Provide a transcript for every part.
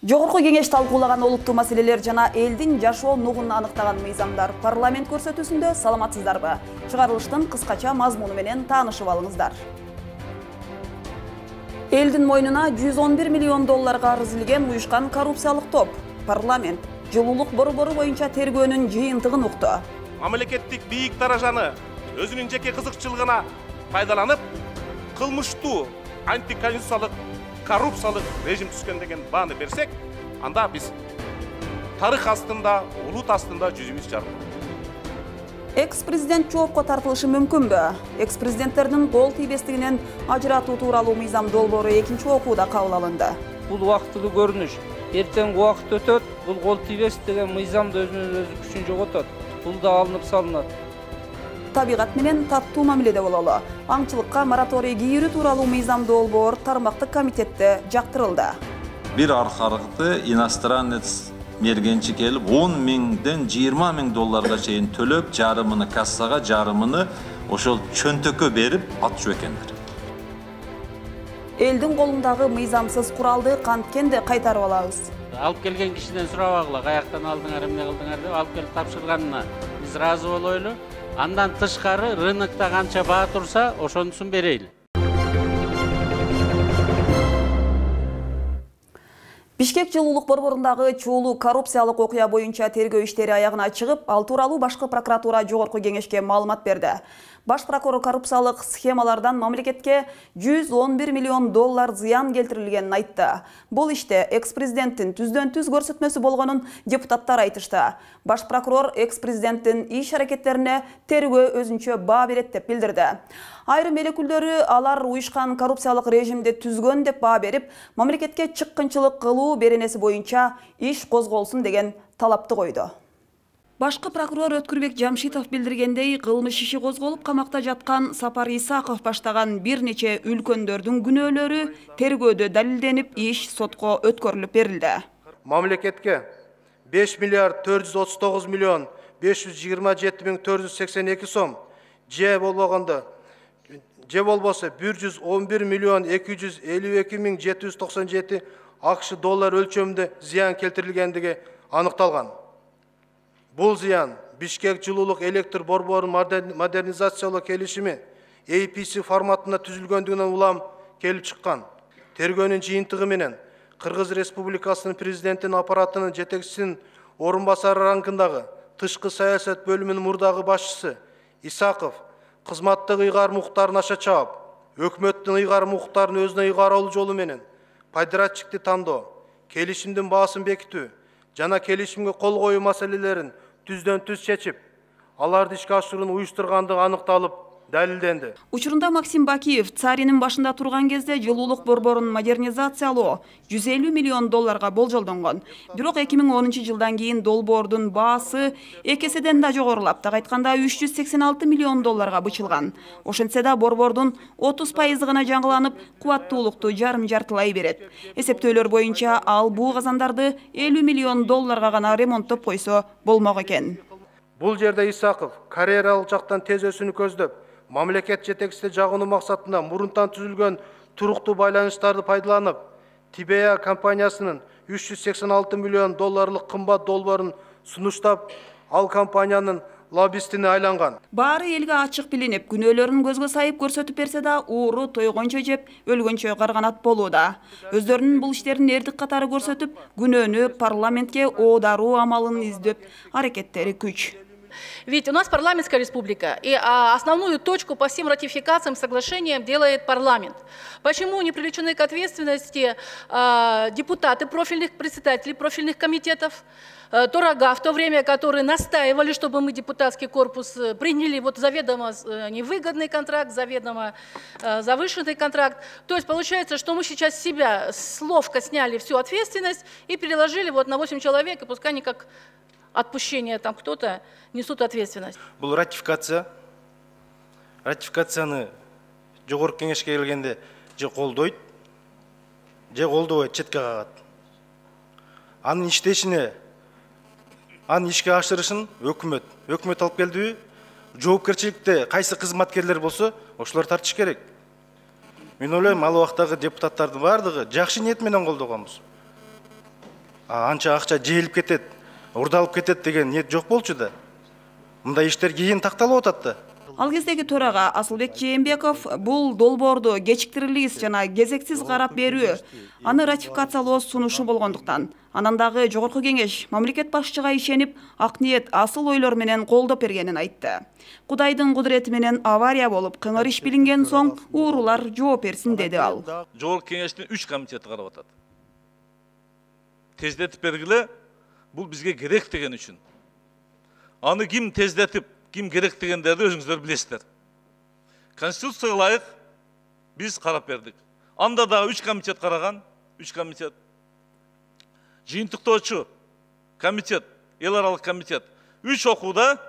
Жогорку кеңеш талкуулаган олуттуу маселелер жана элдин жашоо нугун аныктаган мыйзамдар парламент көрсөтүүсүндө саламатсыздарбы? Чыгарылыштын кыскача мазмуну менен таанышып алыңыздар. Элдин мойнуна 111 миллион долларга арызилген уюшкан коррупциялык топ. Парламент жылуулук борбору боюнча тергөөнүн жыйынтыгын укту. Мамлекеттик бийик даражаны өзүнүн жеке кызыкчылыгына пайдаланып, кылмыштуу антиконституциялык коррупциялык режим түзгөн деген бааны берсек, анда биз тарых астында, улут астында жүзүбүз жарык. Экс-президент жоопко тартылышы мүмкүнбү? Экс-президенттердин кол тийбестигинен ажыратуу тууралуу мыйзам долбоору экинчи окууда кабыл алынды. Бул убактылуу көрүнүш. Эртең убакыт өтөт, бул кол тийбес деген мыйзам да өзүнүн өзү күчүн жоготот. Бул да алынып салынат. Табигат менен таттуу мамиледе бололу. Аңчылыкка мораторий кийирүү тууралуу мыйзам долбоор тармактык комитетте жактырылды. Bir аркарыкты иностранец мергенчи келип 10 миңден 20 миң долларга чейин төлөп, жарымыны кассага, жарымыны ошол чөнтөккө берип атчу экендер. Элдин колундагы мыйзамсыз куралды канткенде кайтарып алабыз. Алып келген кишиден сурабагыла, каяктан алдыңар, эмне кылдыңар деп алып келип тапшырганына биз ыраазы болойлу. Андан тышкары рынокто канча баа турса, ошонусун берейли. Бишкек жылуулук борборундагы чуулуу коррупциялык окуя боюнча тергөө иштери аягына чыгып, ал тууралуу башкы прокуратура жогорку кеңешке маалымат берди. Баш прокурор коррупциялык схемалардан мамлекетке 111 миллион доллар зыян келтирилгенин айтты. Бул иште экс-президенттин түздөн-түз көрсөтмөсү болгонун депутаттар айтышты. Баш прокурор экс-президенттин иш-аракеттерине тергөө өзүнчө баа берет деп билдирди. Айрым эл өкүлдөрү алар уюшкан коррупциялык режимди түзгөн деп баа берип, мамлекетке чыккынчылык кылуу беренеси боюнча иш козголсун деген талапты койду. Башкы прокурор Өткүрбек Жамшитов билдиргендей, кылмыш иши козголуп камакта жаткан Сапар Исаков баштаган бир нече үлкөндөрдүн күнөөлөрү тергөөдө далилденип, иш сотко өткөрүлүп берилди. Мамлекетке 5 миллиард 439 миллион 527 миң 482 сом, же болбосо 111 миллион 252 миң 797 АКШ доллар өлчөмүндө зыян келтирилгендиги аныкталган. Бул зыян Бишкек жылуулук электр борборун модернизациялоо келишими APC форматында түзүлгөндүгүнөн улам келип чыккан. Тергөөнүн жыйынтыгы менен Кыргыз Республикасынын президентинин аппаратынын жетекчисинин орун басары рангындагы тышкы саясат бөлүмүнүн мурдагы башчысы Исаков кызматтык ыйгарым укуктарын аша чаап, өкмөттүн ыйгарым укуктарын өзүнө ыйгаруу жолу менен подрядчикти тандоо, келишимдин баасын бекитүү жана келишимге кол коюу маселелерин түздөн-түз чечип, аларды ишке ашырууну уюштургандыгы аныкталып, далилденди. Учурунда Максим Бакиев царинин башында турган кезде жылуулук борборун модернизациялоо 150 миллион долларга болжолдонгон. Бирок 2010 жылдан кийин долбоордун баасы экеседен да жогорулап, так айтканда 386 миллион долларга бычылган. Ошентсе да борбордун 30% гана жаңыланып, кубаттуулукту жарым-жартылай берет. Эсептөөлөр боюнча ал буу казандарды 50 миллион долларга гана ремонттоп койсо болмок экен. Бул жерде Исаков карьералык жактан тез өсүүнү көздөп, мамлекет жетекчисине жагынуу максатында мурунтан түзүлгөн туруктуу байланыштарды пайдаланып, Тибея компаниясынын 386 миллион долларлык кымбат долбоорун сунуштап, ал компаниянын лоббистине айланган. Баары элге ачык билинип, күнөөлөрүн көзгө сайып көрсөтүп берсе да, ууру тойгончо жеп, өлгөнчө карганат болууда. Өздөрүнүн бул иштерин эрдик катары көрсөтүп, күнөөнү парламентке оодаруу амалын издеп, аракеттери күч. Ведь у нас парламентская республика, и основную точку по всем ратификациям, соглашениям делает парламент. Почему не привлечены к ответственности депутаты профильных, председателей профильных комитетов, Турага, в то время, которые настаивали, чтобы мы депутатский корпус приняли вот заведомо невыгодный контракт, заведомо завышенный контракт. То есть получается, что мы сейчас с себя ловко сняли всю ответственность и переложили вот на 8 человек, и пускай они как отпущение там кто-то несут ответственность. Бұл ратификацияны жогорку кеңешке келгенде же колдойт, же колдобойт, четке кагат. Анын иштешине, анын ишке ашырышын өкмөт алып келдиби? Жоопкерчиликте кайсы кызматкерлер болсо, ошолор тартыш керек. Мен ойлойм, ал убактагы депутаттардын бардыгы жакшы ниет менен колдогонбуз. анча акча жейилип кетет, урдалып кетет деген ниет жок болчу да. Мындай иштер кийин такталып атат да. Ал кездеги төрага Асылбек Жээнбеков бул долбоорду кечиктирилис жана кезексиз карап берүү, аны ратификациялоо сунушу болгондуктан, анан дагы жогорку кеңеш мамлекет башчыга ишенип, ак ниет, асыл ойлор менен колдоп бергенин айтты. Кудайдын кудурети менен авария болуп, кыңыр иш билинген соң уурулар жооп берсин деди ал. Жогорку кеңештин 3 комитети карап атат. Тездетип бергиле, бул бизге керек деген үчүн. Аны ким тездетип, ким керек дегендерди өзүңүздөр билесиздер. Конституцияга ылайык биз карап бердик. Анда дагы 3 комитет караган, 3 комитет. Жыйынтыктоочу комитет, эл аралык комитет 3 окууда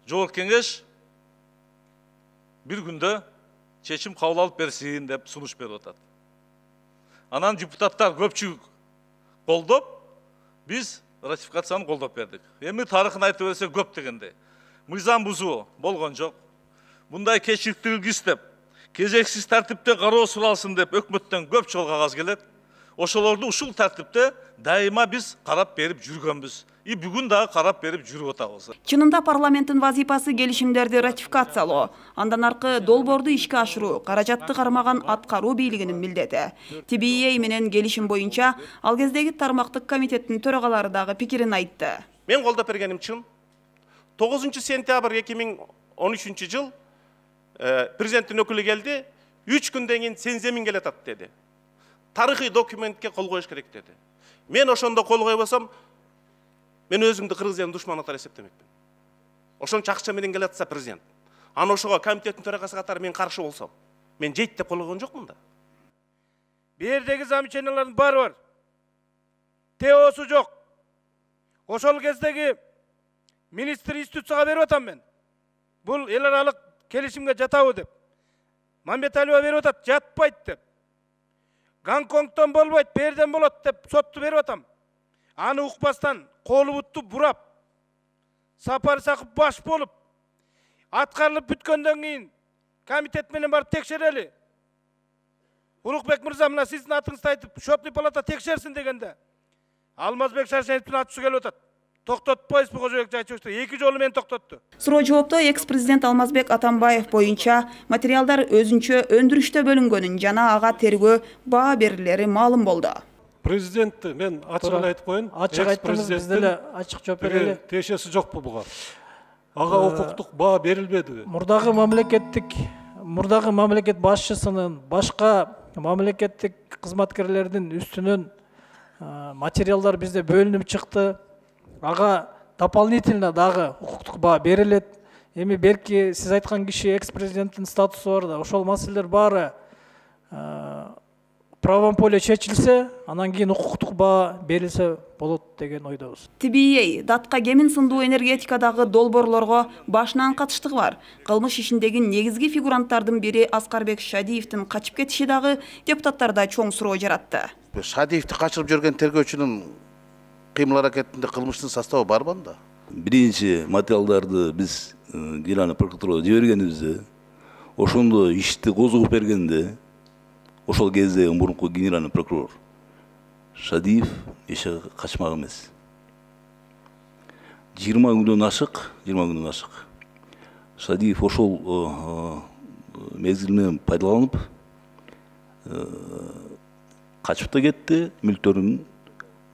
жогорку кеңеш бир күндө чечим кабыл алып берсин деп сунуш берип атат. Анан депутаттар көпчүлүк колдоп, биз ратификацияны колдоп бердик. Эми тарыхын айтып берсе көп дегенде. Мыйзам бузуу болгон жок. Мындай кечиктирилги istеп, кезексиз тартипте кароо суралсын деп өкмөттөн көп жол кагаз келет. Ошолорду ушул тартипте дайыма биз карап берип жүргөнбүз. И бүгүн дагы карап берип жүрүп атабыз. Чынында парламенттин вазипасы келишимдерди ратификациялоо, андан аркы долбоорду ишке ашыруу, каражатты кармаган аткаруу бийлигинин милдети. TBA менен келишим боюнча ал кездеги тармактык комитеттин төрагалары дагы пикирин айтты. Мен колдоп бергеним чын. 9 сентябрь 2013 жыл президенттин өкүлү келди, 3 күндөн кийин сенземин келатат деди. Тарыхый документке кол коюш керек деди. Мен ошондо кол койбосом, мен өзүмдү Кыргызстандын душманы катары эсептемекмин. Ошончо акча менен келатса президент, аны ошого комитеттин төрагасы катары мен каршы болсом, мен жейт деп кол койгон жокмун да. Бердеги замечаниялардын баары бар. ТОсу жок. Ошол кездеги министр институцияга берип атам мен. Бул эл аралык келишимге жатабы деп. Мамбеталиева берип атат, жатпайт деп. Гонконгтон болбойт, берден болот деп сотту берип атам. Аны укпастан колу бутту бурап, Сапар Сакып баш болуп, аткарылып бүткөндөн кийин комитет менен барып текшерели. Улукбек мырза, мына сиздин атыңызды айтып, шотный палата текшерсин дегенде, Алмазбек Шаршеновдун атышы келип атат. Токтотпойсузбу Кожобек Жайчиевич? 2 жолу мен токтотту. Суроо жоопто экс-президент Алмазбек Атамбаев боюнча материалдар өзүнчө өндүрүштө бөлүнгөнүн жана ага тергөө баа берилери маалым болду. Президентти мен ачык айтып коеюн. Ачык айттыңыз, биз деле ачык жооп берели. Тиешеси жокпу буга? Ага укуктук баа берилбедиби? Мурдагы мамлекет башчысынын башка мамлекеттик кызматкерлердин үстүнөн материалдар бизде бөлүнүп чыкты. Ага дополнительно дагы укуктук баа берилет. Эми берки сиз айткан киши экс-президенттин статусу бар да, ошол маселелер баары правом поле чечилсе, анан кийин укуктук баа берилсе болот деген ойдобуз. TBA датка кемин сындуу энергетикадагы долбоорлорго башынан катыштыгы бар. Кылмыш ишиндеги негизги фигуранттардын бири Аскарбек Шадиевдин качып кетиши дагы депутаттарда чоң суроо жаратты. Шадиевди качырып жүргөн тергөөчүнүн кыймыл аракетинде кылмыштын составы барбы анда? Биринчи материалдарды биз Генеральный прокуратурага жибергенибизде, ошондо ишти козгоп бергенде, ошол кезде мурунку генеральный прокурор Шадиев эче качмак эмес. 20 күндөн ашык. Шадиев ошол мезгил менен пайдаланып качып да кетти, мүлктөрүн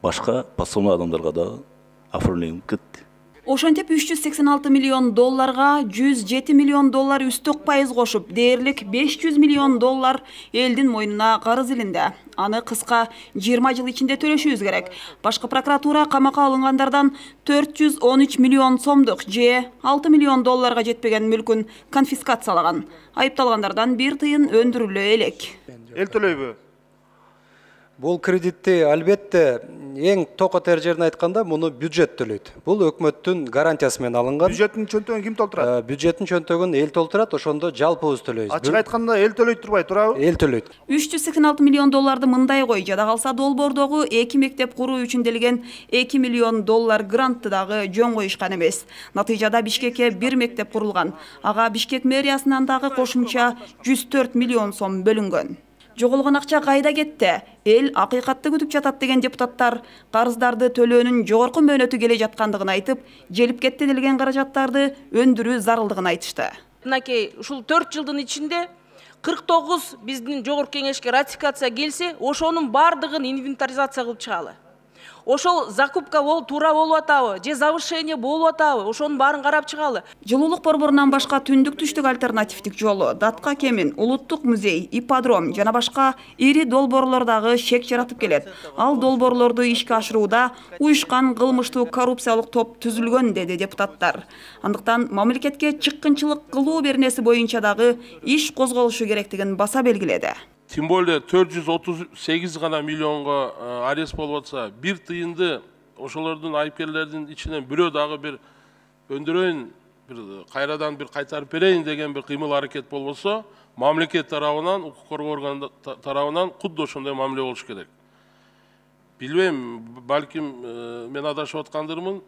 башка подставной адамдарга да оформленип кетти. Ошентип $386 миллион 107 миллион үстөк пайыз кошуп, дээрлик $500 миллион элдин мойнуна карыз илинде. Аны кыска 20 жыл ичинде төлөшүбүз керек. Башкы прокуратура камакка алынгандардан 413 миллион сомдук же $6 миллион жетпеген мүлкүн конфискациялаган. Айыпталгандардан 1 тыйын өндүрүлө элек. Эл төлөйбү? Бул кредитти албетте эң токотер жерин айтканда муну бюджет төлөйт. Бул өкмөттүн гарантиясы менен алынган. Бюджеттин чөнтөгүн ким толтурат? Бюджеттин чөнтөгүн эл толтурат, ошондо жалпыбыз төлөйбүз. Ачык айтканда эл төлөйт турбай турабы? Эл төлөйт. $386 миллион мындай кой, жада калса долбоордогу 2 мектеп куруу үчүн делген $2 миллион грантты дагы жөн коюшкан эмес. Натыйжада Бишкекке 1 мектеп курулган. Ага Бишкек мэриясынан дагы кошумча 104 миллион сом бөлүнгөн. Жоголгон акча кайда кетти? Эл акыйкатты күтүп жатат деген депутаттар карыздарды төлөөнүн жогорку мөөнөтү келе жаткандыгын айтып, желип кетти делген каражаттарды өндүрүү зарылдыгын айтышты. Мынакей ушул 4 жылдын ичинде 49 биздин жогорку кеңешке ратификация келсе, ошонун бардыгын инвентаризация кылып чыгалы. Ошол закупка туура болуп атабы, же завышение болуп атабы, ошонун баарын карап чыгалы. Жылуулук борборунан башка түндүк түштүк альтернативдик жолу, Датка Кемин, Улуттук музей, ипподром жана башка ири долбоорлордогы шек жаратып келет. Ал долбоорлорду ишке ашырууда уюшкан кылмыштуу коррупциялык топ түзүлгөн, деди депутаттар. Андыктан мамлекетке чыккынчылык кылуу беренеси боюнча дагы иш козголушу керектигин баса белгиледи. Тем более 438 гана миллионга арест болуп атса, бир тыйынды ошолордун айыпкерлердин ичинен бирөө дагы бир өндүрөйүн, бир кайрадан бир кайтарып берейин деген бир кыймыл аракет болбосо, мамлекет тарабынан, укук коргоо орган тарабынан кудду ошондой мамиле болуш керек. Билбейм, балким мен адашып аткандырмын.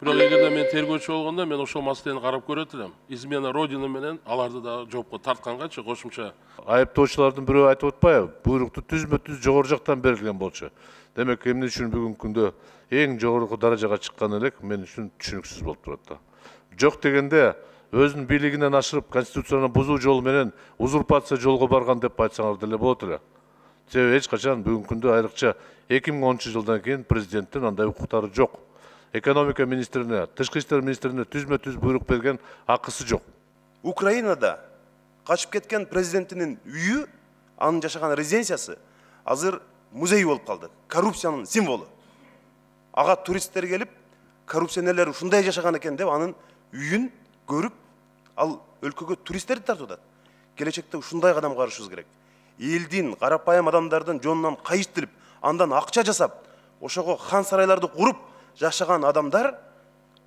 Бирок эгерде мен тергөөчү болгондо мен ошол маселени карап көрөт элем. Измена родина менен аларды да жоопко тарткангачы кошумча. Айыптоочулардын бирөө айтып атпайбы? Буйрукту түзмө-түз жогору жактан берилген болчу. Демек, эмне үчүн бүгүнкү күндө эң жогорку даражага чыккан элек мен үчүн түшүнүксүз болуп турат да. Жок дегенде өзүнүн бийлигинен ашырып, конституцияны бузуу жолу менен узурпация жолго барган деп айтсаңар деле болот эле. Себеби эч качан бүгүнкү күндө айрыкча 2010-жылдан кийин президенттин андай укуктары жок. Экономика министрине, тышкы иштер министрине түзмө-түз буйрук берген акысы жок. Украинада качып кеткен президентинин үйү, анын жашаган резиденциясы азыр музей болуп калды. Коррупциянын символу. Ага туристтер келип, коррупционерлер ушундай жашаган экен деп анын үйүн көрүп, ал өлкөгө туристтерди тартып атат. Келечекте ушундай кадам карышыбыз керек. Элдин, карапайым адамдардын жонунан кайыштырып, андан акча жасап, ошого хан сарайларды куруп жашаган адамдар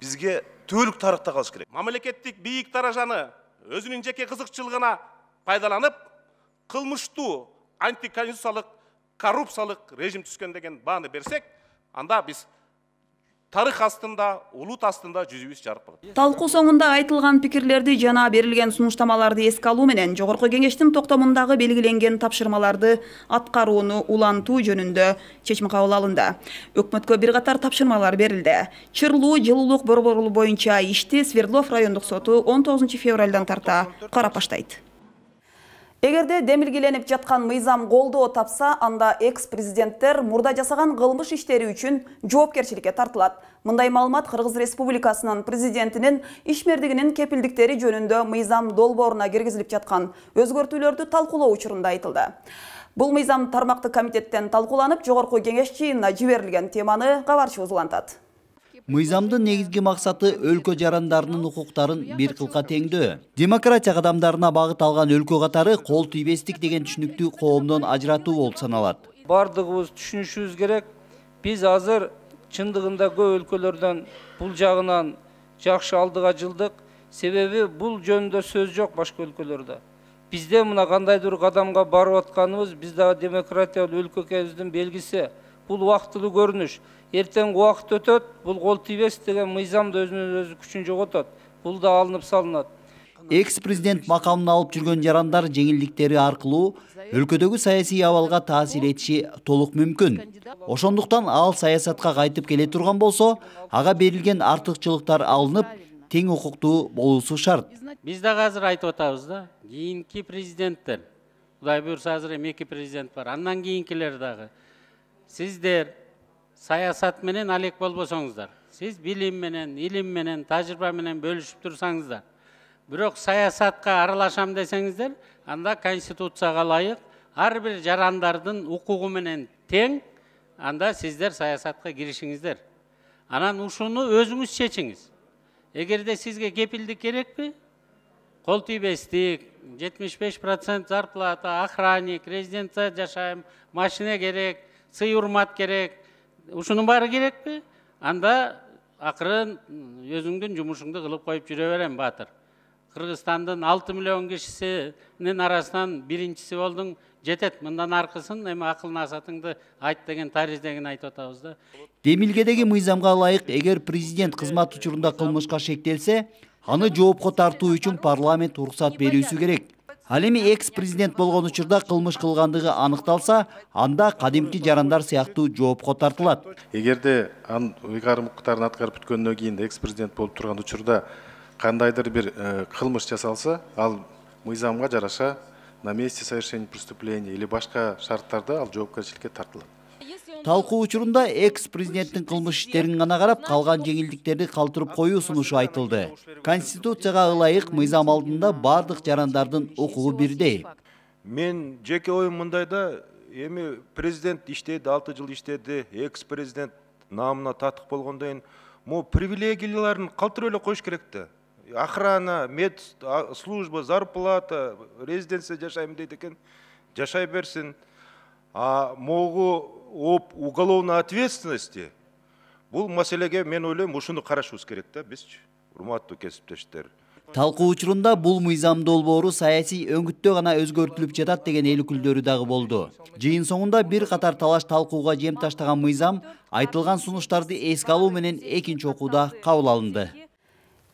бизге төөлүк тарыхта калыш керек. Мамлекеттик бийик даражаны өзүнүн жеке кызыкчылыгына пайдаланып, кылмыштуу антиконституциялык коррупциялык режим түзгөн деген бааны берсек, анда биз тарых астында, улут астында жүзүбүз жарык болот. Талкуу соңунда айтылган пикирлерди жана берилген сунуштамаларды эске алуу менен жогорку кеңештин токтомундагы белгиленген тапшырмаларды аткарууну улантуу жөнүндө чечим кабыл алынды. Өкмөткө бир катар тапшырмалар берилди. Чырлуу жылуулук борбору боюнча ишти Свердлов райондук соту 19 февралдан тарта карап баштайт. Эгерде демилгеленип жаткан мыйзам колдоо тапса, анда экс-президенттер мурда жасаган кылмыш иштери үчүн жоопкерчиликке тартылат. Мындай маалымат Кыргыз Республикасынын президентинин ишмердигинин кепилдиктери жөнүндө мыйзам долбооруна киргизилип жаткан өзгөртүүлөрдү талкуулоо учурунда айтылды. Бул мыйзам тармактык комитеттен талкууланып, жогорку кеңеш жыйынына жиберилген. Теманы кабарчыбыз улантат. Мыйзамдын негизги максаты өлкө жарандарынын укуктарын бир кылка теңдөө. Демократия кадамдарына багыт алган өлкө катары кол тийбестик деген түшүнүктү коомдон ажыратуу болуп саналат. Бардыгыбыз түшүнүшүбүз керек. Биз азыр чындыгында көп өлкөлөрдөн бул жагынан жакшы алдыга жылдык. Себеби бул жөнүндө сөз жок башка өлкөлөрдө. Бизде мына кандайдыр кадамга барып атканыбыз биз дагы демократиялуу өлкө экенибиздин белгиси. Бул убактылуу көрүнүш. Эртең убакыт өтөт, бул кол тийбес деген мыйзам да өзүнүн өзү күчүн жоготот. Бул да алынып салынат. Экс-президент макамын алып жүргөн жарандар жеңилдиктери аркылуу өлкөдөгү саясий абалга таасир этиши толук мүмкүн. Ошондуктан ал саясатка кайтып келе турган болсо, ага берилген артыкчылыктар алынып, тең укуктуу болуусу шарт. Биз дагы азыр айтып атабыз да, кийинки президенттер, Кудай буйрса азыр эми 2 президент бар, андан кийинкилер дагы. Сиздер саясат менен алек болбосоңуздар. Сиз билим менен, илим менен, тажрыйба менен бөлүшүп турсаңыздар. Бирок саясатка аралашам десеңиздер, анда конституцияга ылайык ар бир жарандардын укугу менен тең, анда сиздер саясатка киришиңиздер. Анан ушуну өзүңүз чечиңиз. Эгерде сизге кепилдик керекпи? Кол тийбестик, 75% зарплата, охранник, резиденция жашайм, машина керек, сый урмат керек. Ушунун баары керекпи? Анда акырын өзүңдүн жумушуңду кылып коюп жүрө берем, Батыр. Кыргызстандын 6 миллион кишисинин арасынан биринчиси болдуң, жетет. Мындан аркысын эми акыл насатыңды айт деген тарыздегин айтып атабыз да. Демилгедеги мыйзамга ылайык, эгер президент кызмат учурунда кылмышка шектелсе, аны жоопко тартуу үчүн парламент уруксат берүүсү керек. Ал эми экс-президент болгон учурда кылмыш кылгандыгы аныкталса, анда кадимки жарандар сыяктуу жоопко тартылат. Эгерде ан ыйгарым укуктарын аткарып бүткөндөн кийин экс-президент болуп турган учурда кандайдыр бир кылмыш жасалса, ал мыйзамга жараша на месте совершения преступления или башка шарттарда ал жоопкерчиликке тартылат. Талкуу учурунда экс-президенттин кылмыш иштерин гана карап, калган жеңилдиктерди калтырып коюу сунушу айтылды. Конституцияга ылайык мыйзам алдында бардык жарандардын укугу бирдей. Мен жеке оюм мындайда, эми президент иштеди, 6 жыл иштеди, экс-президент намына татык болгондон кийин, могу привилегияларын калтырып эле коюш керек да. Охрана, медслужба, зарплата, резиденция жашайм дейт экен, жашай берсин. А могу об уголовной ответственности, бул маселеге мен ойлойм ушуну карашыбыз керек да, бизчи, урматтуу кесиптештер. Талкуу учурунда бул мыйзам долбоору саясий өңүттө гана өзгөртүлүп жатат деген эл өкүлдөрү дагы болду. Жыйын соңунда бир катар талаш талкууга жем таштаган мыйзам айтылган сунуштарды эске алуу менен экинчи окууда кабыл алынды.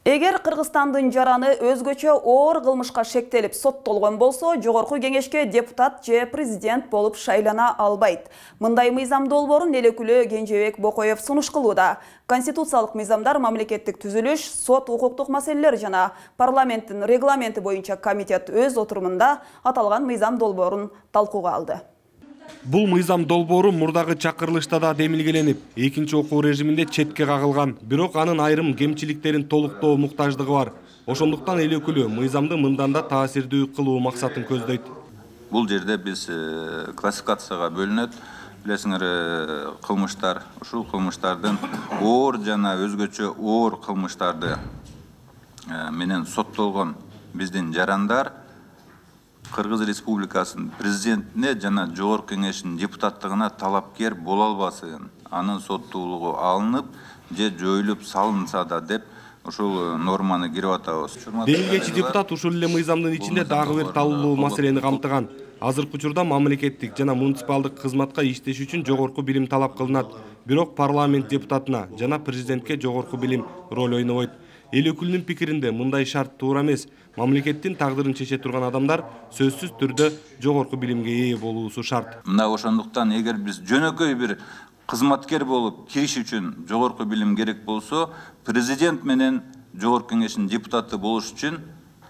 Эгер Кыргызстандын жараны өзгөчө оор кылмышка шектелип соттолгон болсо, жогорку кеңешке депутат же президент болуп шайлана албайт. Мындай мыйзам долбоорун эл өкүлү Кенжебек Бокоев сунуш кылууда. Конституциялык мыйзамдар, мамлекеттик түзүлүш, сот укуктук маселелер жана парламенттин регламенти боюнча комитет өз отурумунда аталган мыйзам долбоорун талкууга алды. Бул мыйзам долбоору мурдагы чакырылышта да демилгеленип, экинчи окуу режиминде четке кагылган, бирок анын айрым кемчиликтерин толуктоо муктаждыгы бар. Ошондуктан эл өкүлү мыйзамды мындан да таасирдүү кылуу максатын көздөйт. Бул жерде биз классификацияга бөлүнөт. Билесиңер, кылмыштар, ушул кылмыштардын оор жана өзгөчө оор кылмыштарды менен соттолгон биздин жарандар Кыргыз Республикасынын президентине жана жогорку кеңештин депутаттыгына талапкер боло албасын, анын соттуулугу алынып же жоюлуп салынса да деп ушул норманы кирип атабыз. Демилгечи депутат ушул эле мыйзамдын ичинде дагы бир талуулуу маселени камтыган. Азыркы учурда мамлекеттик жана муниципалдык кызматка иштеш үчүн жогорку билим талап кылынат. Бирок парламент депутатына жана президентке жогорку билим роль ойнобойт. Эл өкүлүнүн пикиринде мындай шарт туура эмес. Мамлекеттин тагдырын чече турган адамдар сөзсүз түрдө жогорку билимге ээ болуусу шарт. Мына ошондуктан эгер биз жөнөкөй бир кызматкер болуп кириш үчүн жогорку билим керек болсо, президент менен жогорку кеңештин депутаты болуш үчүн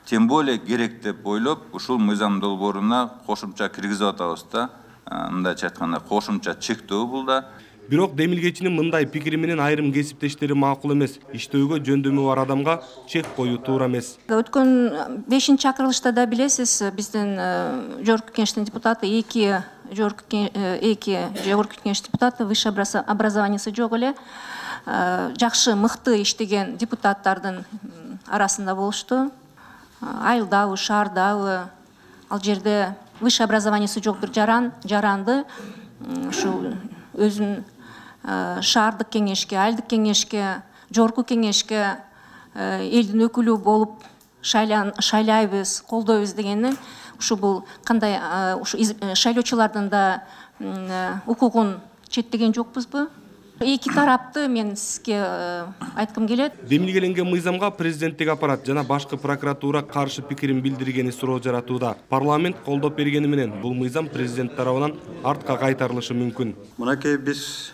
тем более керек деп ойлоп, ушул мыйзам долбооруна кошумча киргизип атабыз да. Мындайча айтканда кошумча чектөө бул да. Бирок демилгечинин мындай пикири менен айрым кесиптештери макул эмес. Иштөөгө жөндөмү бар адамга чек коюу туура эмес. Өткөн 5-чакырылышта да билесиз, биздин жогорку кеңештин депутаты, эки жогорку кеңеш депутаты, высшее образованиясы жок эле, жакшы мыкты иштеген депутаттардын арасында болушту. Айылдабы, шаардабы, ал жерде высшее образованиясы жок бир жаранды ушул өзүн шаардык кеңешке, айылдык кеңешке, жогорку кеңешке элдин өкүлү болуп шайлайбыз, колдойбуз дегени, ушу бул кандай шайлоочулардын да укугун четтеген жокпузбу? Эки тарапты мен сизге айткым келет. Демилгеленген мыйзамга президенттик аппарат жана башкы прокуратура каршы пикирин билдиргени суроо жаратууда. Парламент колдоп бергени менен бул мыйзам президент тарабынан артка кайтарылышы мүмкүн. Мынакей биз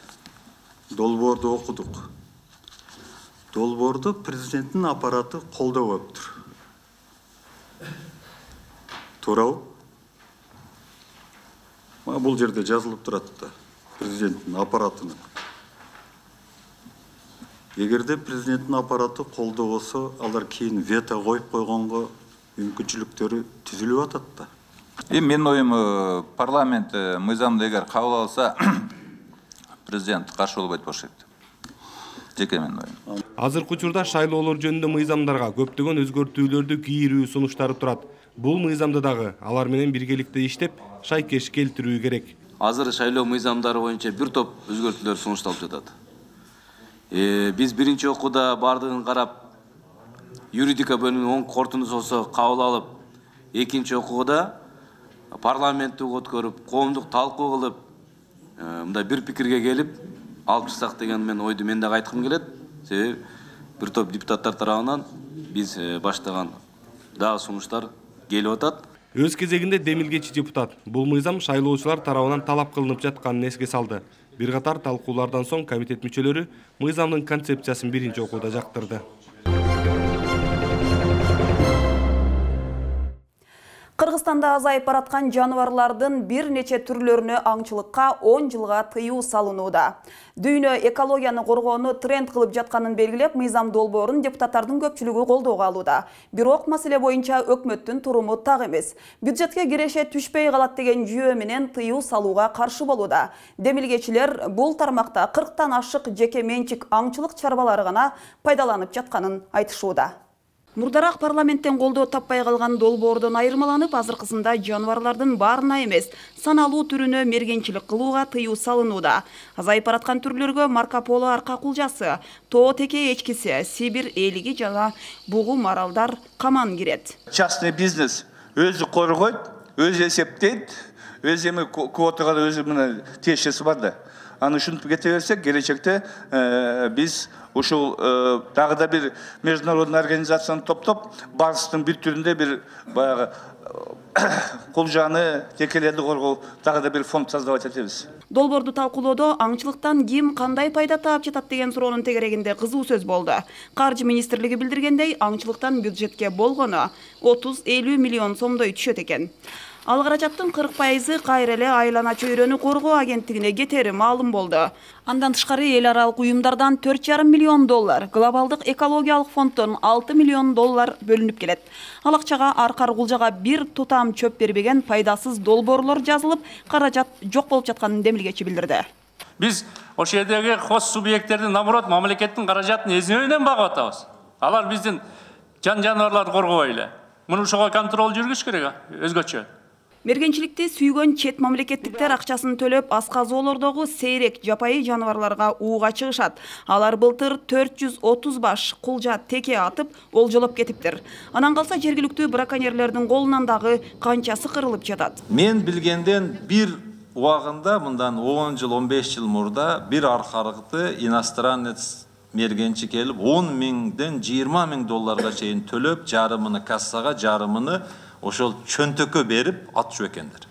долбоорду окудук. Долбоорду президенттин аппараты колдоп атыптыр. Туурабы? Бул жерде жазылып турат да, президенттин аппаратына. Эгерде президенттин аппараты колдобосо, алар кийин вето коюп койгонго мүмкүнчүлүктөрү түзүлүп атат да. Менин оюм, парламент мыйзамды эгер кабыл алса, президент каршы болбойт болушу керек. Жеке менин оюм. Азыркы учурда шайлоолор жөнүндө мыйзамдарга көптөгөн өзгөртүүлөрдү кийирүү сунуштары турат. Бул мыйзамды дагы алар менен биргеликте иштеп, шайкеш келтирүү керек. Азыр шайлоо мыйзамдары боюнча бир топ өзгөртүүлөр сунушталып жатат. Биз биринчи окууда бардыгын карап, юридика бөлүмүнүн оң корутундусу кабыл алып, экинчи окууда парламентти өткөрүп, коомдук талкуу кылып, мындай бир пикирге келип, алып чыксак деген ойду мен дагы айткым келет. Себеби бир топ депутаттар тарабынан биз баштаган дагы сунуштар келип атат. Өз кезегинде демилгечи депутат бул мыйзам шайлоочулар тарабынан талап кылынып жатканын эске салды. Бир катар талкуулардан соң комитет мүчөлөрү мыйзамдын концепциясын биринчи окууда жактырды. Кыргызстанда азайып бараткан жаныбарлардын бир нече түрлөрүнө аңчылыкка 10 жылга тыюу салынууда. Дүйнө экологияны коргоону тренд кылып жатканын белгилеп, мыйзам долбоорун депутаттардын көпчүлүгү колдоого алууда. Бирок маселе боюнча өкмөттүн туруму так эмес. Бюджетке киреше түшпөй калат деген жүйө менен тыюу салууга каршы болууда. Демилгечилер бул тармакта 40тан ашык жеке менчик аңчылык чарбалары гана пайдаланып жатканын айтышууда. Мурдараак парламенттен колдоо таппай калган долбоордон айырмаланып, азыркысында жаныбарлардын баарына эмес, саналуу түрүнө мергенчилик кылууга тыюу салынууда. Азайып бараткан түрлөргө Марко Поло арка кулжасы, тоо теке эчкиси, Сибир элиги жана бугу маралдар каман кирет. Частный бизнес өзү коргойт, өзү эсептейт, өзү эми квотага өзү мына тиешеси бар да. Аны ушинтип кете берсек, келечекте биз ушул дагы да бир международный организацияны топтоп, барыстын бир түрүндө бир баягы кулжаны, текелерди коргоо дагы да бир фонд создавать этебиз. Долбоорду талкуулоодо аңчылыктан ким кандай пайда таап жатат деген суроонун тегерегинде кызуу сөз болду. Каржы министрлиги билдиргендей, аңчылыктан бюджетке болгону 30-50 миллион сомдой түшөт экен. Ал каражаттын 40% кайра эле айлана чөйрөнү коргоо агенттигине кетери маалым болду. Андан тышкары эл аралык уюмдардан 4,5 миллион доллар, глобалдык экологиялык фонддон 6 миллион доллар бөлүнүп келет. Ал акчага аркар кулжага бир тутам чөп бербеген пайдасыз долбоорлор жазылып, каражат жок болуп жатканын демилгечи билдирди. Биз ошол жердеги хос субъекттердин наоборот мамлекеттин каражатын эземеден багып атабыз. Алар биздин жаныбарларды коргобой эле. Муну ошого контроль жүргүш керек, өзгөчө. Мергенчиликти сүйгөн чет мамлекеттиктер акчасын төлөп, асказоолордогу сейрек жапайы жаныбарларга ууга чыгышат. Алар былтыр 430 баш кулжа теке атып, олжолоп кетиптир. Анан калса жергиликтүү браконьерлердин колунан дагы канчасы кырылып жатат. Мен билгенден бир убагында, мындан 10 жыл, 15 жыл мурда бир аркарыкты иностранец мергенчи келип 10 миңден 20 миң долларга чейин төлөп, жарымыны кассага, жарымыны ошол чөнтөккө берип атчу экендер.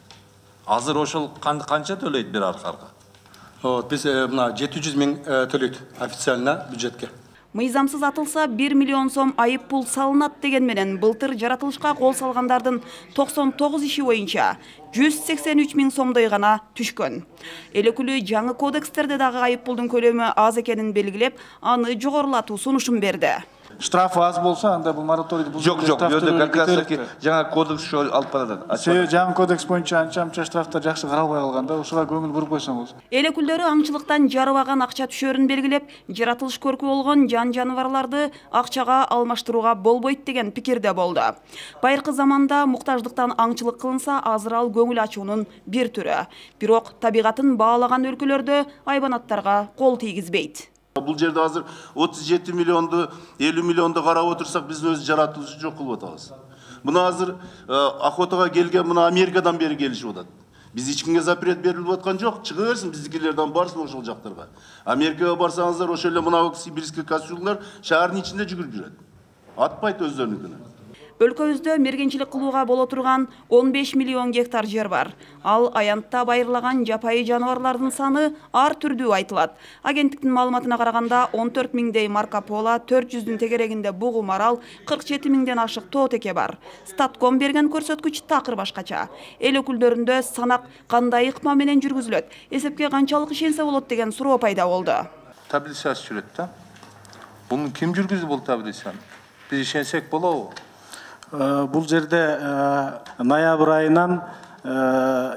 Азыр ошол канча төлөйт бир аркарга? Биз мына 700 миң төлөйт официально бюджетке. Мыйзамсыз атылса 1 миллион сом айып пул салынат деген менен былтыр жаратылышка кол салгандардын 99 иши боюнча 183 миң сомдой гана түшкөн. Эл өкүлү жаңы кодекстерде дагы айып пулдун көлөмү аз экенин белгилеп, аны жогорулатуу сунушун берди. Штраф аз болса, анда бул мораторийди бул Жок, как раз таки жаңа кодекс ошо алып барат. Жаңы кодекс боюнча анча штрафтар жакшы каралбай калганда, ушуга көңүл буруп койсоңуз. Эл өкүлдөрү аңчылыктан жарыбаган акча түшөрүн белгилеп, жаратылыш көркү болгон жаныбарларды акчага алмаштырууга болбойт деген пикирде болду. Байыркы заманда муктаждыктан аңчылык кылынса, азыр ал көңүл ачуунун бир түрү. Бирок табигатын баалаган өлкөлөрдө айбанаттарга кол тийгизбейт. Бул жерде азыр 37 миллионду, 50 миллионду карап отурсак, биз өз жаратылышты жок кылып атабыз. Мына азыр охотага келген мына Америкадан бери келишип атат. Биз эч кимге запрет берилип аткан жок, чыга берсин биздикилерден барсын ошол жактарга. Америкага барсаңыздар, ошол эле мына сибирский косюлар шаардын ичинде жүгүрүп жүрөт. Атпайт өздөрүнүкүнө. Өлкөбүздө мергенчилик кылууга боло турган 15 миллион гектар жер бар. Ал аянтта байырлаган жапайы жаныбарлардын саны ар түрдүү айтылат. Агенттиктин маалыматына караганда 14 миңдей Марко Поло, 400-дүн тегерегинде бугу марал, 47 миңден ашык тоо теке бар. Статком берген көрсөткүч такыр башкача. Эл өкүлдөрүндө санак кандай ыкма менен жүргүзүлөт, эсепке канчалык ишенсе болот деген суроо пайда болду. Таблицасы жүрөт да. Буну ким жүргүзүп бул таблицаны? Биз ишенсек болобу? Бул жерде ноябрь айынан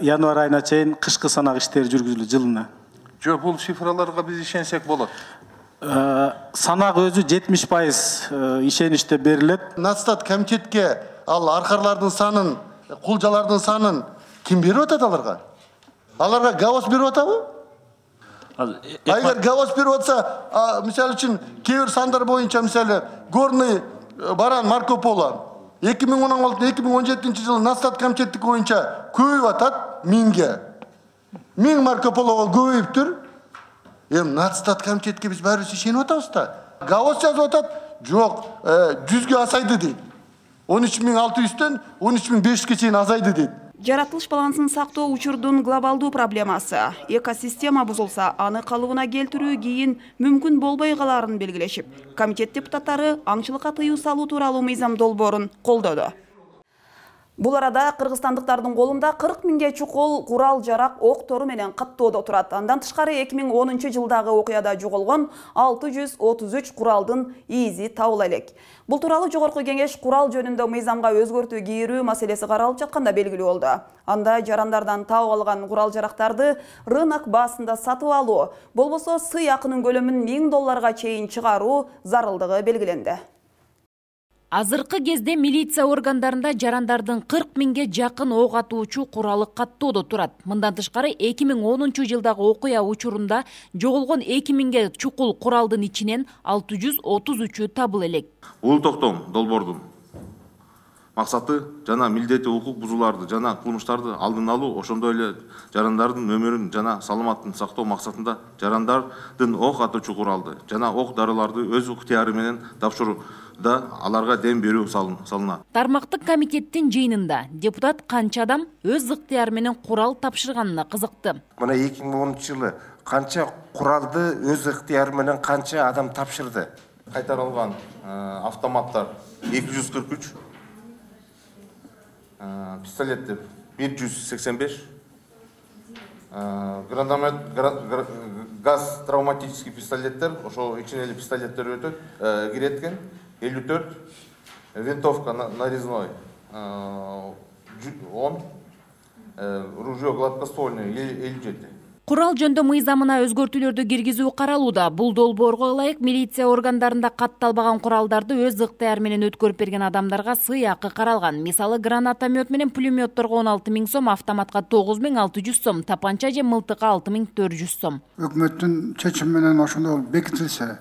январь айына чейин кышкы санак иштери жүргүзүлөт жылына. Жок, бул цифраларга биз ишенсек болот. Санак өзү 70% ишеничте берилет. Нацстат комитетке ал аркарлардын санын, кулжалардын санын ким берип атат аларга? Аларга ГАОС берип атабы? Эгер ГАОС берип атса, мисалы үчүн кээ бир сандар боюнча, мисалы горный баран Марко Поло 2016-2017 жылы Нацстат комитеттик боюнча көбөйүп атат 1000ге. 1000 Марко Полого көбөйүптүр. Эми Нацстат комитетке биз баарыбыз ишенип атабыз да. ГАОС жазып атат, жок, 100ге асайды дейт. 13.600'ten 13.500'e çeyin azaydı dedi. Жаратылыш балансын сактоо учурдун глобалдуу проблемасы. Экосистема бузулса, аны калыбына келтирүү кийин мүмкүн болбой каларын белгилешип, комитет депутаттары аңчылыкка тыюу салуу тууралуу мыйзам долбоорун колдоду. Бул арада кыргызстандыктардын колунда 40 миңге чукул курал жарак ок тору менен каттоодо турат. Андан тышкары 2010-жылдагы окуяда жоголгон 633 куралдын изи табыла элек. Бул тууралуу Жогорку Кеңеш курал жөнүндө мыйзамга өзгөртүү кийирүү маселеси каралып жатканда белгилүү болду. Анда жарандардан табып алган курал жарактарды рынок баасында сатып алуу, болбосо сый акынын көлөмүн $1000 чейин чыгаруу зарылдыгы белгиленди. Азыркы кезде милиция органдарында жарандардын 40 миңге жакын ок атуучу куралы каттоодо турат. Мындан тышкары 2010-жылдагы окуя учурунда жоголгон 2 миңге чукул куралдын ичинен 633-ü табыла элек. Бул токтом долбоордун максаты жана милдети укук бузууларды жана кылмыштарды алдын алуу, ошондой эле жарандардын өмүрүн жана саламаттын сактоо максатында жарандардын ок атуучу куралды жана ок дарыларды өз ыктыяры менен тапшырууда аларга дем берүү салынат. Тармактык комитеттин жыйынында депутат канча адам өз ыктыяры менен курал тапшырганына кызыкты. Мына 2010-жылы канча куралды өз ыктыяры менен канча адам тапшырды? Кайтарылган автоматтар 243, пистолеттер 185, гранатомет, газ травматический пистолеттер, ошо ичине эле пистолеттер өтөт, киреткен 54, винтовка нарезной 10, ружье гладкоствольное 57. Курал жөндө мыйзамына өзгөртүүлөрдү киргизүү каралууда. Бул долбоорго ылайык милиция органдарында катталбаган куралдарды өз ыктыяры менен өткөрүп берген адамдарга сый акы каралган. Мисалы, гранатомет менен пулеметторго 16 000 сом, автоматка 9600 сом, тапанча же мылтыкка 6400 сом. Өкмөттүн чечими менен ошондой бекитилсе,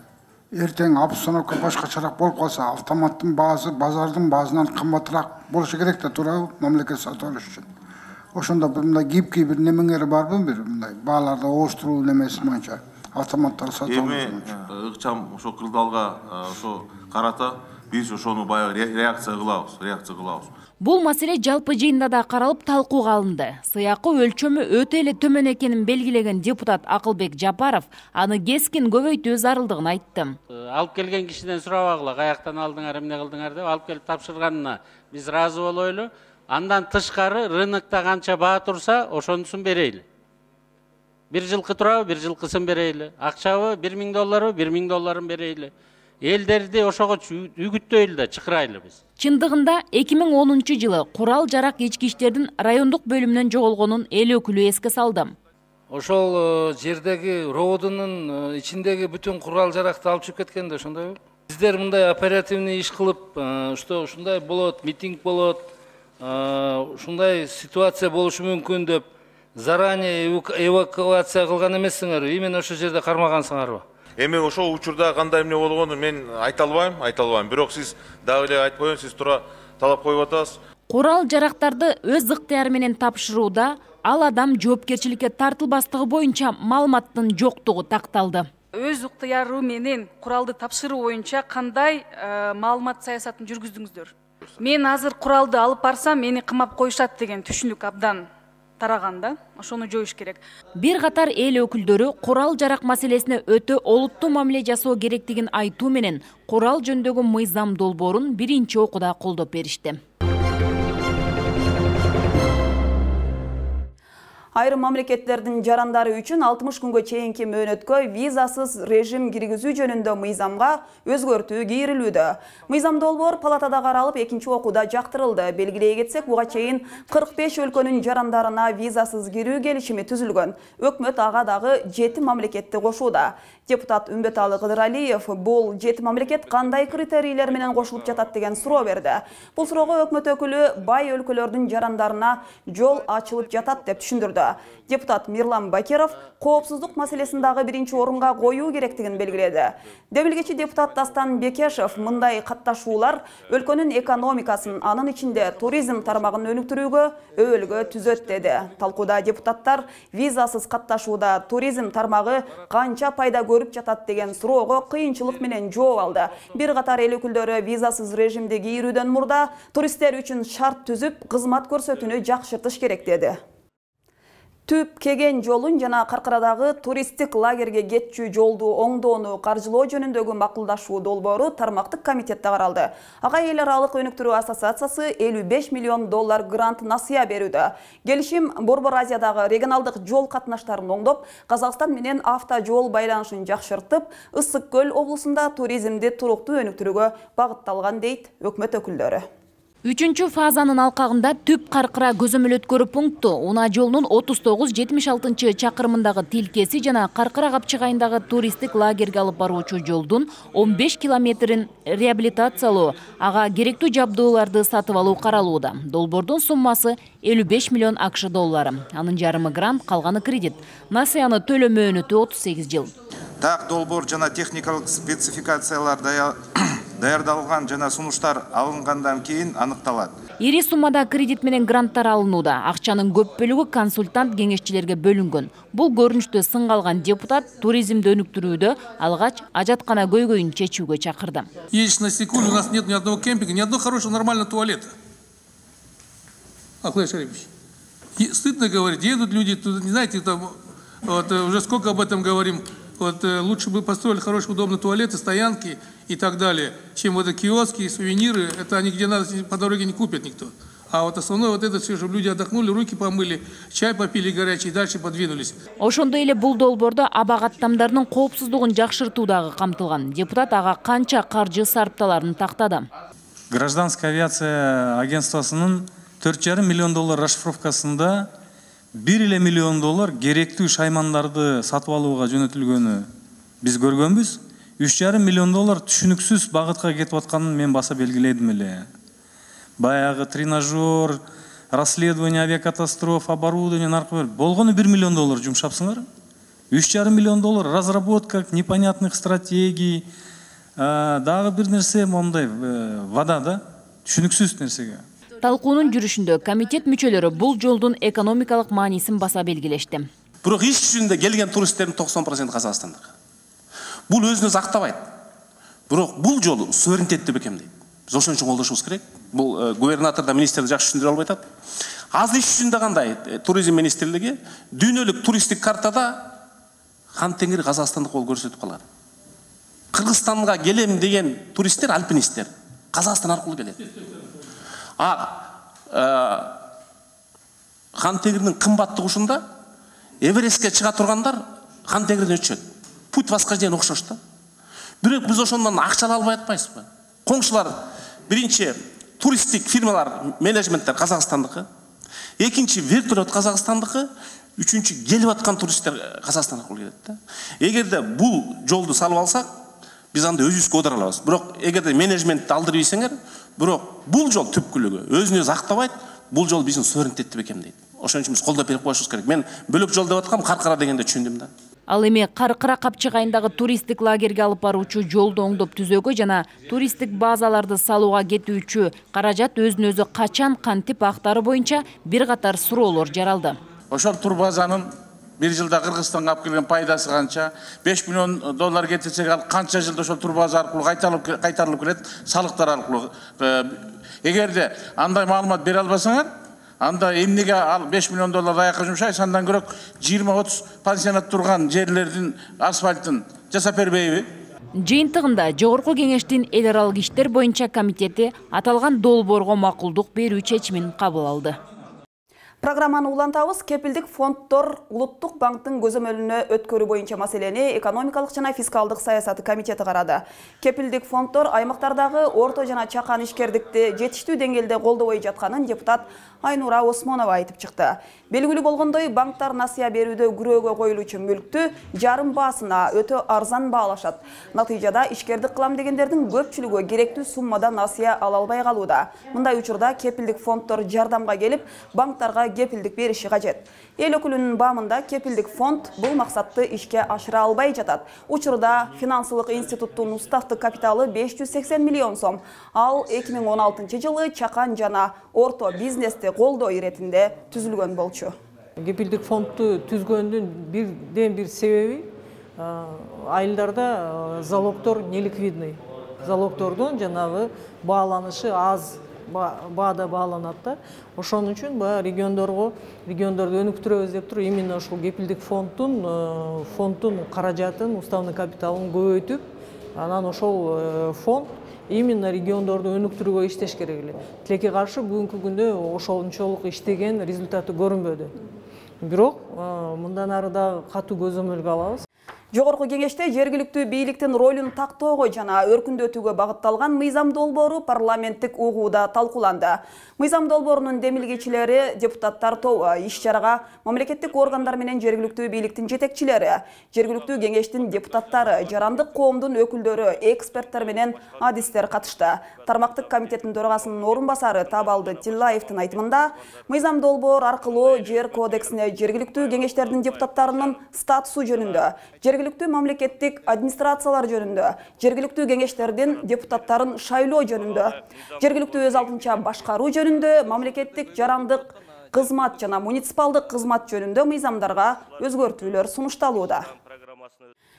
эртең обстановка башкачараак болуп калса, автоматтын баасы базардын баасынан кымбатыраак болушу керек да, туурабы, мамлекет сатып алыш үчүн. Ошондо мындай гибкий бир немеңери барбы, бир мындай бааларды ооштуруу немеси боюнча автоматтар сатып алуу. Эми ыкчам ошо кырдаалга ошо карата биз ошону баягы реакция кылабыз. Бул маселе жалпы жыйында да каралып талкууга алынды. Сыйакы өлчөмү өтө эле төмөн экенин белгилеген депутат Акылбек Жапаров аны кескин көбөйтүү зарылдыгын айтты. Алып келген кишиден сурабагыла, каяктан алдыңар, эмне кылдыңар деп алып келип тапшырганына биз ыраазы болойлу. Андан тышкары рынокто канча баа турса, ошонусун берейли. Bir жылкы турабы, bir жылкысын берейли. Акчабы $1000, $1000 берейли. Элдерди ошого үгүттөйлү да чакырайлы биз. Чындыгында 2010-жылы курал жарак ички иштердин райондук бөлүмүнөн жоголгонун эл өкүлү эске салды. Ошол жердеги роводунун ичиндеги бүтүн курал жаракты алып чыгып кеткен да, ошондойбу? Биздер мындай оперативный иш кылып, ушундай болот, митинг болот, ушундай ситуация болушу мүмкүн деп заранее эвакуация кылган эмессиңерби? Именно ошол жерде кармагансыңарбы? Эми ошол учурда кандай эмне болгонун мен айта албайм. Бирок сиз дагы эле айтып коеюн, сиз туура талап коюп атасыз. Курал жарактарды өз ыктыяры менен тапшырууда ал адам жоопкерчиликке тартылбастыгы боюнча маалыматтын жоктугу такталды. Өз ыктыяры менен куралды тапшыруу боюнча кандай маалымат саясатын жүргүздүңүздөр? Мен азыр куралды алып барсам, мени кымап коюшат деген түшүнүк абдан тараганда, ошону жоюш керек. Бир катар эл өкүлдөрү курал жарак маселесине өтө олуттуу мамиле жасоо керектигин айтуу менен курал жөнүндөгү мыйзам долбоорун биринчи окууда колдоп беришти. Айрым мамлекеттердин жарандары үчүн 60 күнгө чейинки мөөнөткө визасыз режим киргизүү жөнүндө мыйзамга өзгөртүү кийрилүүдө. Мыйзам долбоор палатада каралып, экинчи окууда жактырылды. Белгилей кетсек, буга чейин 45 өлкөнүн жарандарына визасыз кирүү келишими түзүлгөн. Өкмөт ага дагы 7 мамлекетти кошууда. Депутат Үмбеталы Кыдыралиев бул 7 мамлекет кандай критерийлер менен кошулуп жатат деген суроо берди. Бул суроого өкмөт өкүлү бай өлкөлөрдүн жарандарына жол ачылып жатат деп түшүндүрдү. Депутат Мирлан Бакиров коопсуздук маселесин дагы биринчи орунга коюу керектигин белгиледи. Демилгечи депутат Дастан Бекешев мындай катташуулар өлкөнүн экономикасын, анын ичинде туризм тармагын өнүктүрүүгө өбөлгө түзөт деди. Талкууда депутаттар визасыз катташууда туризм тармагы канча пайда көрүп жатат деген суроого кыйынчылык менен жооп алды. Бир катар эл өкүлдөрү визасыз режимде кирүүдөн мурда туристтер үчүн шарт түзүп, кызмат көрсөтүүнү жакшыртыш керек деди. Түп кеген жолун жана Каркарадагы туристтик лагерге кетчү жолду оңдоону каржылоо жөнүндөгү макулдашуу долбоору тармактык комитетте каралды. Ага эл аралык өнүктүрүү ассоциациясы 55 миллион доллар грант насыя берүүдө. Келишим Борбор Азиядагы регионалдык жол катнаштарын оңдоп, Казакстан менен автожол байланышын жакшыртып, Ысык көл облусунда туризмди туруктуу өнүктүрүүгө багытталган дейт өкмөт өкүлдөрү. 3-чү фазанын алкагында Түп Каркыра көзөмөл өткөрүү пункту унаа жолунун 39-76 чакырымындагы тилкеси жана Каркыра капчыгайындагы туристтик лагерге алып баруучу жолдун 15 километрин реабилитациялоо, ага керектүү жабдууларды сатып алуу каралууда. Долбоордун суммасы 55 миллион АКШ доллары. Анын жарымы грант, калганы кредит. Насыяны төлөө мөөнөтү 38 жыл. Так долбоор жана техникалык спецификациялар даярдалган жана сунуштар алынгандан кийин аныкталат. Ири суммада кредит менен гранттар алынууда. Акчанын көп бөлүгү консультант кеңешчилерге бөлүнгөн. Бул көрүнүштө сынга алган депутат туризмди өнүктүрүүдө алгач ажаткана көйгөйүн чечүүгө чакырды. Едешь на Сикуль, у нас нет ни одного кемпинга, ни одного хорошего нормального туалета. Аклай Шарипович, стыдно говорить, едут люди, тут, не знаете, там, вот, уже сколько об этом говорим. Вот, лучше бы построили хорошие, удобные туалеты, стоянки и так далее, чем вот эти киоски, сувениры. Это нигде по дороге не купит никто. А вот основное вот это все, чтобы люди отдохнули, руки помыли, чай попили горячий и дальше подвинулись. Ошондой эле бул долбоордо аба каттамдарынын коопсуздугун жакшыртуу дагы камтылган. Депутат ага канча каржы сарпталарын тактады. Гражданская авиация агентствосунун 4,5 миллион доллар расшифровкасында 1 миллион доллар керектүү шаймандарды сатып алууга жөнөтүлгөнү биз көргөнбүз. 3,5 миллион доллар түшүнүксүз багытка кетип атканын мен баса белгиледим эле. Баягы тренажер, расследование авиакатастроф, оборудование наркы болгону 1 миллион доллар жумшапсыңар. 3,5 миллион доллар разработка непонятных стратегий, дагы бир нерсе мондай вода да түшүнүксүз нерсеге. Талкуунун жүрүшүндө комитет мүчөлөрү бул жолдун экономикалык маанисин баса белгилешти. Бирок иш жүзүндө келген туристтердин 90% Казакстандык. Бул өзүнө актабайт. Бирок бул жол суверенитетти бекемдейт. Биз ошон үчүн колдошубуз керек. Бул губернатор да министр да жакшы түшүндүрө албай атат. Азыр иш жүзүндө кандай? Туризм министрлиги дүйнөлүк туристтик картада Хан Теңир Казакстандык болуп көрсөтүп калат. Кыргызстанга келем деген туристтер альпинисттер Казакстан аркылуу келет. Хан Теңирдин кымбаттыгы ушунда Эверестке чыга тургандар Хан Теңирден өтүшөт. Путь восхождения окшош да. Бирок биз ошондон акча ала албай атпайбызбы? Коңшулар биринчи туристтик фирмалар, менеджменттер Казакстандыкы, экинчи вертолет Казакстандыкы, үчүнчү келип аткан туристтер Казакстан аркылуу келет да. Эгерде бул жолду салып алсак, биз анда өзүбүзгө одор алабыз. Бирок эгерде менеджментти алдырып ийсеңер, бирок бул жол түпкүлүгү өзүн өзү актабайт, бул жол биздин суверенитетти бекемдейт. Ошон үчүн биз колдоп берип коюшубуз керек. Мен бөлөк жол деп аткам, Каркыра дегенде түшүндүм да. Ал эми Каркыра капчыгайындагы туристтик лагерге алып баруучу жолду оңдоп түзөөгө жана туристтик базаларды салууга кетүүчү каражат өзүн өзү качан кантип актары боюнча бир катар суроолор жаралды. Ошол турбазанын бир жылда Кыргызстанга алып келген пайдасы канча? 5 миллион доллар кетирсек, ал канча жылда ошол турбаза аркылуу кайтарылып келет, салыктар аркылуу. Эгерде андай маалымат бере албасаңар, анда эмнеге ал 5 миллион доллар аякка жумшайсыз, андан көрөк 20-30 пансионат турган жерлердин асфальтын жасап бербейби? Жыйынтыгында Жогорку Кеңештин эл аралык иштер боюнча комитети аталган долбоорго макулдук берүү чечимин кабыл алды. Программаны улантабыз. Кепилдик фонддор Улуттук банктын көзөмөлүнө өткөрүү боюнча маселени экономикалык жана фискалдык саясаты комитети карады. Кепилдик фонддор аймактардагы орто жана чакан ишкердикти жетиштүү деңгээлде колдобой жатканын депутат Айнура Осмонова айтып чыкты. Белгилүү болгондой, банктар насыя берүүдө күрөөгө коюлуучу мүлктү жарым баасына өтө арзан баалашат. Натыйжада ишкердик кылам дегендердин көпчүлүгү керектүү суммада насыя ала албай калууда. Мындай учурда кепилдик фонддор жардамга келип, банктарга кепилдик бериши кажет. Эл өкүлүнүн баамында кепилдик фонд бул максатты ишке ашыра албай жатат. Учурда финансылык институттун уставдык капиталы 580 миллион сом. Ал 2016 жылы чакан жана орто бизнести колдоо иретинде түзүлгөн болчу. Кепилдик фондду түзгөндүн бирден бир себеби айылдарда залогтор неликвидный. Залогтордун жанагы бааланышы аз баада бааланат да. Ошон үчүн баягы региондорду өнүктүрөбүз деп туруп именно ушул кепилдик фонддун каражатын, уставный капиталын көбөйтүп, анан ошол фонд именно региондорду өнүктүрүүгө иштеш керек эле. Тилекке каршы бүгүнкү күндө ошончолук иштеген результаты көрүнбөдү. Бирок мындан ары да катуу көзөмөлгө алабыз. Жогорку кеңеште жергиликтүү бийликтин ролун тактоого жана өркүндөтүүгө багытталган мыйзам долбоору парламенттик угууда талкууланды. Мыйзам долбоорунун демилгечилери депутаттар тобу иш-чарага мамлекеттик органдар менен жергиликтүү бийликтин жетекчилери, жергиликтүү кеңештин депутаттары, жарандык коомдун өкүлдөрү, эксперттер менен адистер катышты. Тармактык комитеттин төрагасынын орун басары Табалды Тиллаевдин айтымында, мыйзам долбоор аркылуу жер кодексине жергиликтүү кеңештердин депутаттарынын статусу жөнүндө, жергиликтүү мамлекеттик администрациялар жөнүндө, жергиликтүү кеңештердин депутаттарын шайлоо жөнүндө, жергиликтүү өз алдынча башкаруу жөнүндө, мамлекеттик жарандык кызмат жана муниципалдык кызмат жөнүндө мыйзамдарга өзгөртүүлөр сунушталууда.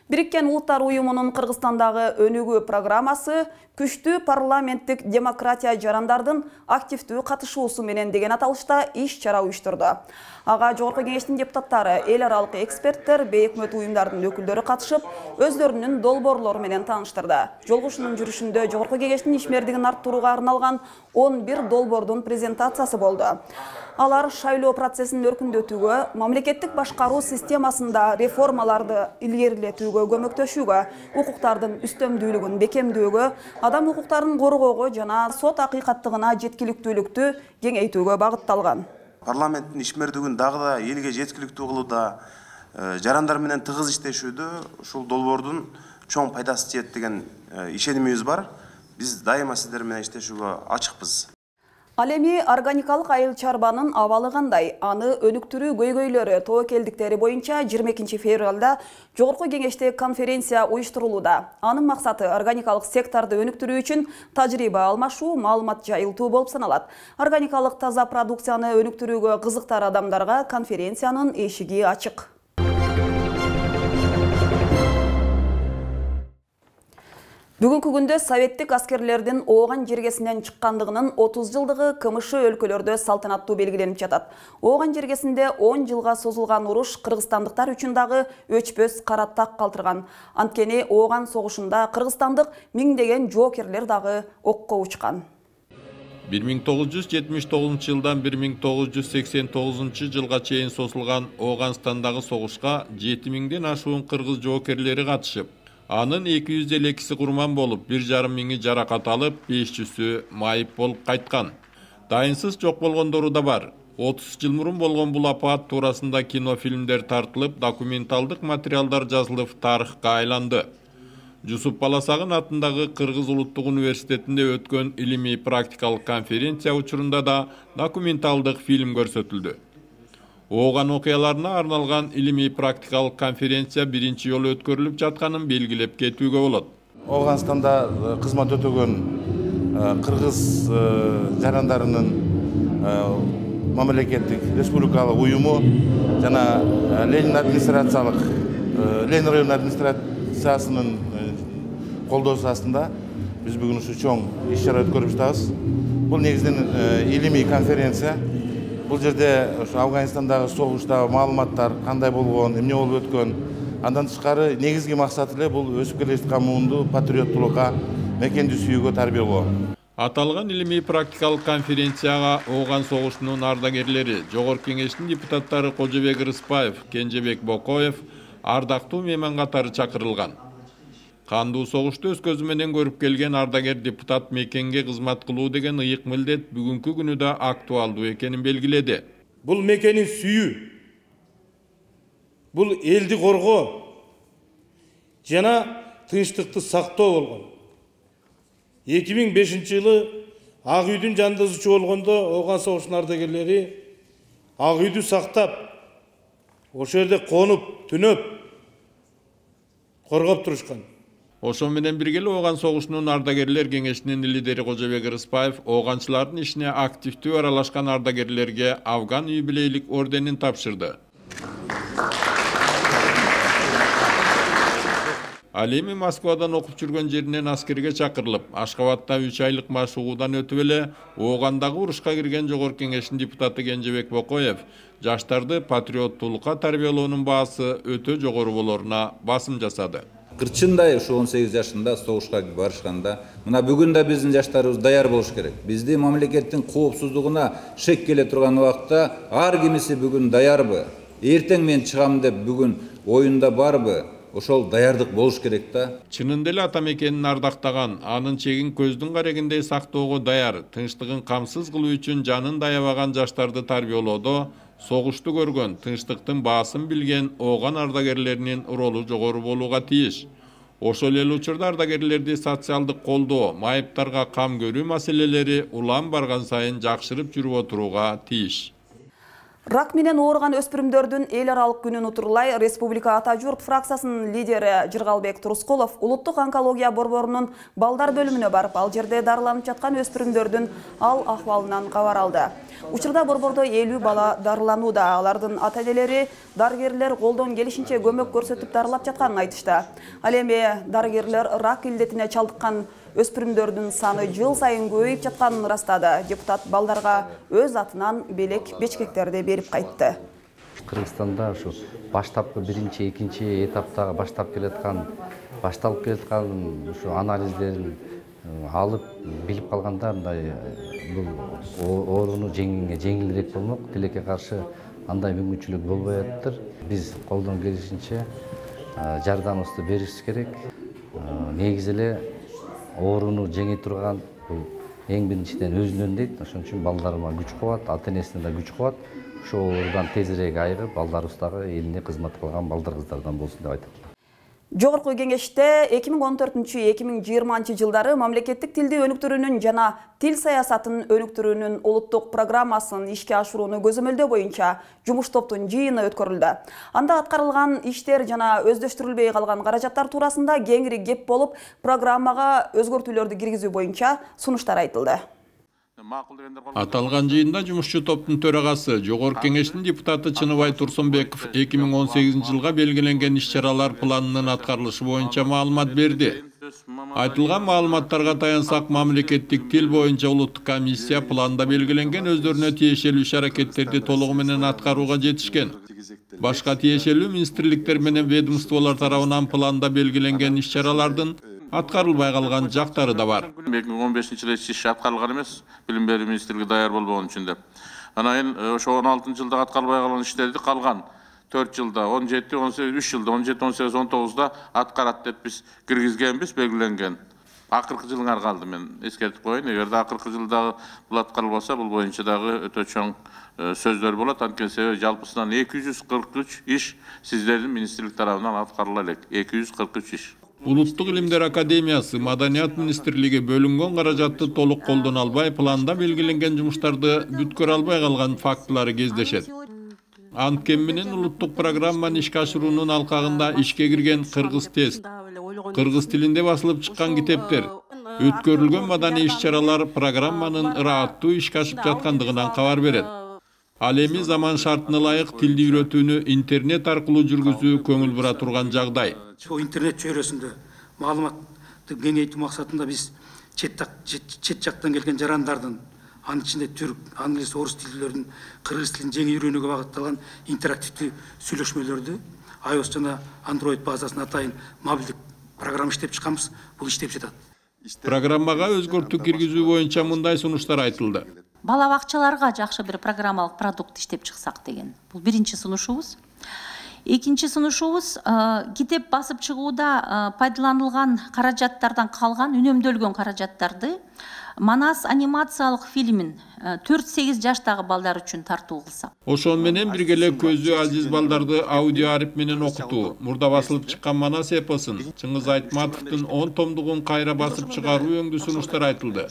Бириккен Улуттар уюмунун Кыргызстандагы өнүгүү программасы күчтүү парламенттик демократия жарандардын активдүү катышуусу менен деген аталышта иш-чара уюштурду. Ага жогорку кеңештин депутаттары, эл аралык эксперттер, бейөкмөт уюмдардын өкүлдөрү катышып, өздөрүнүн долбоорлору менен тааныштырды. Жолугушуунун жүрүшүндө жогорку кеңештин ишмердигин арттырууга арналган 11 долбоордун презентациясы болду. Алар шайлоо процессин өркүндөтүүгө, мамлекеттик башкаруу системасында реформаларды илгерилетүүгө көмөктөшүүгө, укуктардын үстөмдүүлүгүн бекемдөөгө, адам укуктарын коргоого жана сот акыйкаттыгына жеткиликтүүлүктү кеңейтүүгө багытталган. Парламенттин ишмердигин дагы да элге жеткиликтүү кылууда, жарандар менен тыгыз иштешүүдө ушул долбоордун чоң пайдасы тиет деген ишенимибиз бар. Биз дайыма сиздер менен иштешүүгө ачыкпыз. Ал эми органикалык айыл чарбанын абалы кандай? Аны өнүктүрүү көйгөйлөрү, тобокелдиктери боюнча 22 февралда жогорку кеңеште конференция уюштурулууда. Анын максаты органикалык секторду өнүктүрүү үчүн тажрыйба алмашуу, маалымат жайылтуу болуп саналат. Органикалык таза продукцияны өнүктүрүүгө кызыктар адамдарга конференциянын эшиги ачык. Бүгүнкү күндө советтик аскерлердин Ооган жергесинен чыккандыгынын 30 жылдыгы КМШ өлкөлөрдө салтанаттуу белгиленип жатат. Ооган жергесинде 10 жылга созулган уруш кыргызстандыктар үчүн дагы өчпөс кара так калтырган. Анткени Ооган согушунда кыргызстандык миңдеген жоокерлер дагы окко учкан. 1979 жылдан 1989 жылга чейин созулган Ооганстандагы согушка 7000ден ашуун кыргыз жоокерлери катышып, анын 252-си курман болуп, 1,5 миңи жаракат алып, 500-сү майып болуп кайткан. Дайынсыз жок болгондору да бар. 30 жыл мурун болгон бул апат туурасында кинофильмдер тартылып, документалдык материалдар жазылып, тарыхка айланды. Жусуп Баласагын атындагы Кыргыз улуттук университетинде өткөн илимий практикалык конференция учурунда да документалдык фильм көрсөтүлдү. Ооган окуяларына арналган илимий практикалык конференция биринчи жолу өткөрүлүп жатканын белгилеп кетүүгө болот. Ооганстанда кызмат өтөгөн кыргыз жарандарынын мамлекеттик республикалык уюму жана Ленин район администрациясынын колдоосу астында биз бүгүн ушу чоң иш-чара өткөрүп жатабыз. Бул негизинен илимий конференция. Бул жерде Афганистандагы согуштагы маалыматтар кандай болгон, эмне болуп өткөн, андан тышкары негизги максаты эле бул өсүп келе жаткан муунду патриоттулукка, мекенди сүйүүгө тарбиялоо. Аталган илимий практикалык конференцияга Ооган согушунун ардагерлери, жогорку кеңештин депутаттары Кожобек Рыспаев, Кенжебек Бокоев ардактуу мейман катары чакырылган. Кандуу согушту өз көзү менен көрүп келген ардагер депутат мекенге кызмат кылуу деген ыйык милдет бүгүнкү күнү да актуалдуу экенин белгиледи. Бул мекенин сүйүү, бул элди коргоо жана тынчтыкты сактоо болгон. 2005 жылы Ак үйдүн жандызычы болгондо Ооган согушунун ардагерлери Ак үйдү сактап, ошол жерде конуп, түнөп, коргоп турушкан. Ошон менен бирге эле Ооган согушунун ардагерлер кеңешинин лидери Кожобек Рыспаев ооганчылардын ишине активдүү аралашкан ардагерлерге Афган юбилейлик орденин тапшырды. Ал эми Москвадан окуп жүргөн жеринен аскерге чакырылып, Ашкабадда 3 айлык машыгуудан өтүп эле Оогандагы урушка кирген Жогорку Кеңештин депутаты Кенжебек Бокоев жаштарды патриоттуулукка тарбиялоонун баасы өтө жогору болоруна басым жасады. Кырчындай ушу 18 жашында согушка барышканда, мына бүгүн да биздин жаштарыбыз даяр болуш керек. Бизди мамлекеттин коопсуздугуна шек келе турган убакта ар кимиси бүгүн даярбы? Эртең мен чыгам деп бүгүн оюнда барбы? Ошол даярдык болуш керек да. Чынында эле ата мекенин ардактаган, анын чегин көздүн карегиндей сактоого даяр, тынчтыгын камсыз кылуу үчүн жанын даябаган жаштарды тарбиялоодо согушту көргөн, тынчтыктын баасын билген Ооган ардагерлеринин ролу жогору болууга тийиш. Ошол эле учурда ардагерлерди социалдык колдоо, майыптарга кам көрүү маселелери улам барган сайын жакшырып жүрүп отурууга тийиш. Рак менен ооруган өспүрүмдөрдүн эл аралык күнүн утурлай Республика Ата журт фракциясынын лидери Жыргалбек Турускулов улуттук онкология борборунун балдар бөлүмүнө барып, ал жерде дарыланып жаткан өспүрүмдөрдүн ал акыбалынан кабар алды. Учурда борбордо 50 бала дарыланууда. Алардын ата-энелери дарыгерлер колдон келишинче көмөк көрсөтүп дарылап жатканын айтышты. Ал эми дарыгерлер рак илдетине чалдыккан өспүрүмдөрдүн саны жыл сайын көбөйүп жатканын ырастады. Депутат балдарга өз атынан белек бечкектерди берип кайтты. Кыргызстанда ушу баштапкы биринчи, экинчи этаптагы башталып келаткан ушу анализдерин алып билип калганда мындай бул ооруну жеңилирээк болмок, тилекке каршы андай мүмкүнчүлүк болбой атыптыр. Биз колдон келишинче жардамыбызды беришибиз керек. Негизи эле ооруну жеңе турган бул эң биринчиден өзүнөн дейт. Ошон үчүн балдарыма күч кубат, ата-энесине да күч кубат. Ошол оорудан тезирээк айыгып, балдарыбыз дагы элине кызмат кылган балдар кыздардан болсун деп айтат. Жогорку Кеңеште 2014-2020 жылдары мамлекеттик тилди өнүктүрүүнүн жана тил саясатын өнүктүрүүнүн улуттук программасын ишке ашырууну көзөмөлдөө боюнча жумуш топтун жыйыны өткөрүлдү. Анда аткарылган иштер жана өздөштүрүлбөй калган каражаттар туурасында кеңири кеп болуп, программага өзгөртүүлөрдү киргизүү боюнча сунуштар айтылды. Аталган жыйында жумушчу топтун төрагасы, Жогорку Кеңештин депутаты Чыныбай Турсунбеков 2018 жылга белгиленген иш-чаралар планынын аткарылышы боюнча маалымат берди. Айтылган маалыматтарга таянсак, мамлекеттик тил боюнча улуттук комиссия планда белгиленген өздөрүнө тиешелүү иш-аракеттерди толугу менен аткарууга жетишкен. Башка тиешелүү министрликтер менен ведомстволор тарабынан планда белгиленген иш-чаралардын аткарылбай калган жактары да бар. 2015 эч иш аткарылган эмес, билим берүү министрлиги даяр болбогон үчүн деп. Анан ошо 16 жылда аткарылбай калган иштерди калган 4 жылда, 17, 18, 3 жылда, 17, 18, 19да аткарат деп биз киргизгенбиз, белгиленген. Акыркы жылыңар калды, мен эскертип коеюн. Эгерде акыркы жылдагы бул аткарылбаса, бул боюнча дагы өтө чоң сөздөр болот. Анткени себеби жалпысынан 243 иш сиздердин министрлик тарабынан аткарыла элек. 243 иш. Улуттук илимдер академиясы, Маданият министрлиги бөлүнгөн каражатты толук колдоно албай, планда белгиленген жумуштарды бүткөрө албай калган фактылары кездешет. Анткени менен улуттук программаны ишке ашыруунун алкагында ишке кирген кыргыз тест, кыргыз тилинде басылып чыккан китептер, өткөрүлгөн маданий иш-чаралар программанын ырааттуу ишке ашып жаткандыгынан кабар берет. Ал эми заман шартына ылайык тилди үйрөтүүнү интернет аркылуу жүргүзүү көңүл бура турган жагдай. Интернет чөйрөсүндө маалыматты кеңейтүү максатында биз чет жактан келген жарандардын, анын ичинде түрк, англис, орус тилдеринин кыргыз тилин жеңил үйрөнүүгө багытталган интерактивдүү сүйлөшмөлөрдү iOS жана Android базасына атайын мобилдик программа иштеп чыкканбыз. Бул иштеп жатат. Программага өзгөртүү киргизүү боюнча мындай сунуштар айтылды. Бала бакчаларга жакшы бир программалык продукт иштеп чыксак деген. Бул биринчи сунушубуз. Экинчи сунушубуз китеп басып чыгууда пайдаланылган каражаттардан калган, үнөмдөлгөн каражаттарды Манас анимациялык фильмин 4-8 жаштагы балдар үчүн тартуу кылсак. Ошон менен бирге эле көзү азиз балдарды аудио арип менен окутуу, мурда басылып чыккан Манас эпосун, Чыңгыз Айтматовдун 10 томдугун кайра басып чыгаруу өңдүү сунуштар айтылды.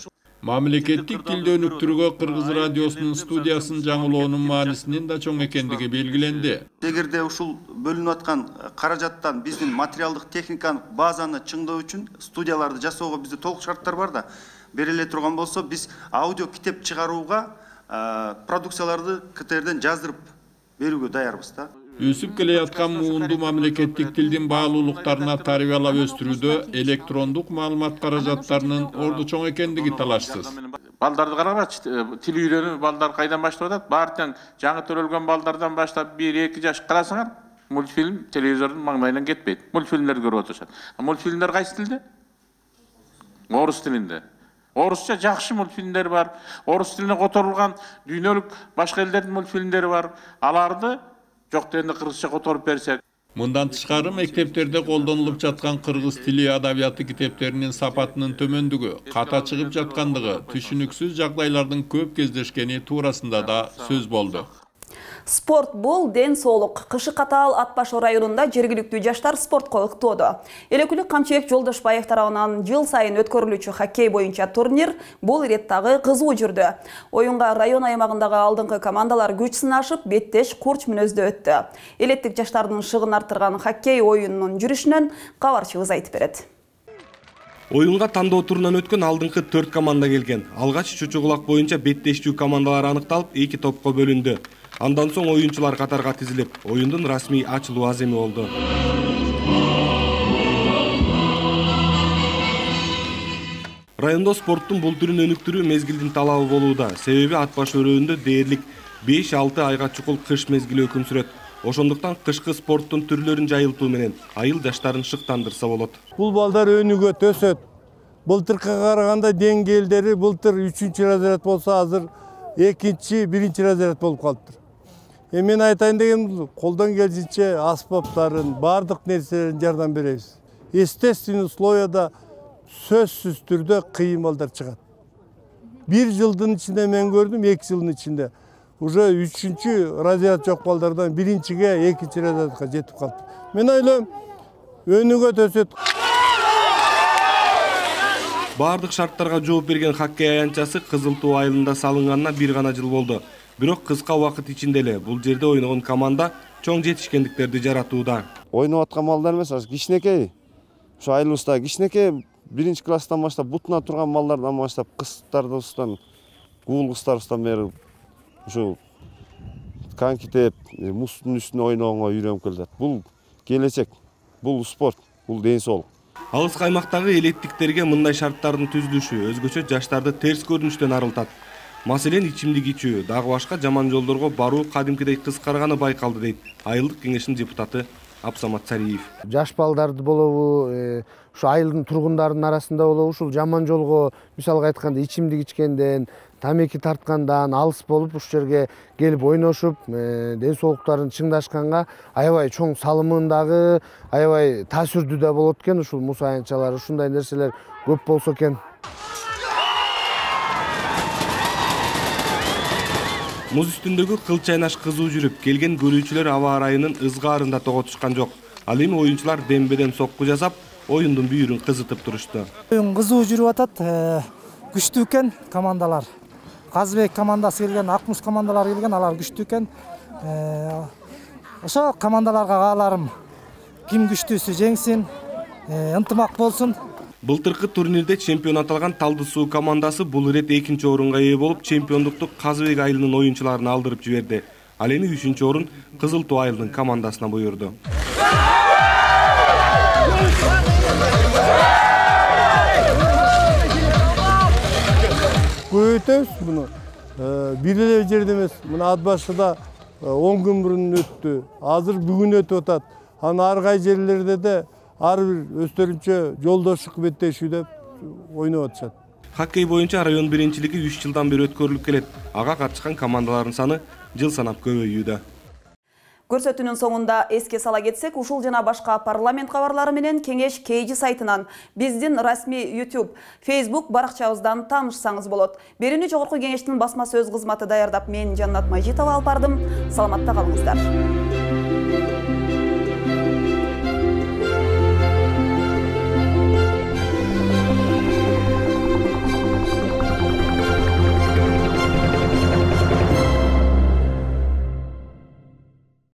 Мамлекеттик тилди өнүктүрүүгө Кыргыз радиосунун студиясын жаңылоонун маанисинин да чоң экендиги белгиленди. Эгерде ушул бөлүнүп аткан каражаттан биздин материалдык техникалык базаны чыңдоо үчүн студияларды жасоого бизде толук шарттар бар да, бериле турган болсо биз аудио китеп чыгарууга продукцияларды КТРден жаздырып берүүгө даярбыз да. Өсүп келе жаткан муунду мамлекеттик тилдин баалуулуктарына тарбиялап өстүрүүдө электрондук маалымат каражаттарынын орду чоң экендиги талашсыз. Балдарды карабачы, тил үйрөнүү балдар кайдан баштап атат? Баардык жаңы төрөлгөн балдардан баштап 1-2 жаш карасаңар, мультфильм телевизордун маңдайынан кетпейт. Мультфильмдер көрүп отурушат. Мультфильмдер кайсы тилде? Орус тилинде. Орусча жакшы мультфильмдер бар. Орус тилине которулган дүйнөлүк башка элдердин мультфильмдери бар. Аларды жок дегенде кыргызча которуп берсек. Мындан тышкары мектептерде колдонулуп жаткан кыргыз тили адабияты китептеринин сапатынын төмөндүгү, ката чыгып жаткандыгы, түшүнүксүз жагдайлардын көп кездешкени туурасында да сөз болду. Спорт бул ден соолук. Кышы катаал Ат Башы районунда жергиликтүү жаштар спортко ыктоодо. Элекүлүк Камчыбек Жолдошбаев тарабынан жыл сайын өткөрүлүүчү хоккей боюнча турнир бул иреттагы кызуу жүрдү. Оюнга район аймагындагы алдыңкы командалар күч сынашып, беттеш курч мүнөздө өттү. Элеттик жаштардын шыгын арттырган хоккей оюнунун жүрүшүнөн кабарчыбыз айтып берет. Оюнга тандоо турунан өткөн алдыңкы 4 команда келген. Алгач чучугулак боюнча беттештүү командалар аныкталып, 2 топко бөлүндү. Андан соң оюнчулар катарга тизилип, оюндун расмий ачылуу аземи болду. Райондо спорттун бул түрүн өнүктүрүү мезгилдин талабы болууда. Себеби Ат Башы өрөөнүндө дээрлик 5-6 айга чукул кыш мезгили өкүм сүрөт. Ошондуктан кышкы спорттун түрлөрүн жайылтуу менен айыл жаштарын шыктандырса болот. Бул балдар өнүгөт, өсөт. Былтыркыга караганда деңгээлдери былтыр 3-чү разряд болсо, азыр 2-1-чи разряд болуп калыптыр. Мен айтайын дегеним, колдон келишинче аспаптарын, бардык нерселерин жардам беребиз. Естественный условияда сөзсүз түрдө кыйын балдар чыгат. 1 жылдын ичинде мен көрдүм, 2 жылдын ичинде. Уже 3-чү разряд жок балдардан 1-чиге, 2-чи разрядка жетип калды. Мен ойлойм, өнүгөт, өсөт. Бардык шарттарга жооп берген хоккей аянтчасы Кызыл Туу айылында салынганына 1 гана жыл болду. Бирок кыска убакыт ичинде эле бул жерде ойногон команда чоң жетишкендиктерди жаратууда. Ойноп аткан балдар эмес, кичинекей. Ошо айылыбызда кичинекей 1-чи класстан баштап бутуна турган балдардан баштап кыздарыбыздан, кул кыздарыбыздан бери ошо коньки теп, муздун үстүнө ойногонго үйрөнүп келет. Бул келечек, бул спорт, бул ден соолук. Алыс аймактагы элеттиктерге мындай шарттардын түзүлүшү өзгөчө жаштарды терс көрүнүштөн арылтат. Маселен, ичимдик ичүү, дагы башка жаман жолдорго баруу кадимкидей кыскарганы байкалды дейт айылдык кеңештин депутаты Абсамат Сариев. Жаш балдарды болобу, ушу айылдын тургундарынын арасында болобу, ушул жаман жолго, мисалга айтканда, ичимдик ичкенден, тамеки тарткандан алыс болуп, ушул жерге келип ойношуп, ден соолуктарын чыңдашканга аябай чоң салымындагы, аябай таасирдүү да болот экен ушул муз аянтчалары. Ушундай нерселер көп болсо экен. Муз үстүндөгү кыл чайнаш кызуу жүрүп, келген көрүүчүлөр аба ырайынын ызгаарында тоготушкан жок. Ал эми оюнчулар дембеден сокку жасап, оюндун бүйүрүн кызытып турушту. Оюн кызуу жүрүп атат, күчтүү экен командалар. Казыбек командасы келген, Акмуз командалары келген, алар күчтүү экен. Ошо командаларга кааларым, ким күчтүүсү жеңсин, ынтымак болсун. Былтыркы турнирде чемпион аталган Талды Суу командасы бул ирет 2-чи орунга ээ болуп, чемпиондукту Казыбек айылынын оюнчуларына алдырып жиберди. Ал эми 3-чү орун Кызыл Туу айылынын командасына буйрду. Көбөйтөбүз муну. Бир эле жерде эмес. Мына Ат Башыда 10 күн мурун өттү. Азыр бүгүн өтүп атат. Аны ар кай жерлерде де ар бир өздөрүнчө жолдоштук беттешүү деп ойноп атышат. Хоккей боюнча район биринчилиги 3 жылдан бери өткөрүлүп келет. Ага катышкан командалардын саны жыл санап көбөйүүдө. Көрсөтүүнүн соңунда эске сала кетсек, ушул жана башка парламент кабарлары менен кеңеш KG сайтынан, биздин расмий YouTube, Facebook баракчабыздан таанышсаңыз болот. Берүүнү жогорку кеңештин басма сөз кызматы даярдап, мен Жаннат Мажитова алып бардым. Саламатта калыңыздар.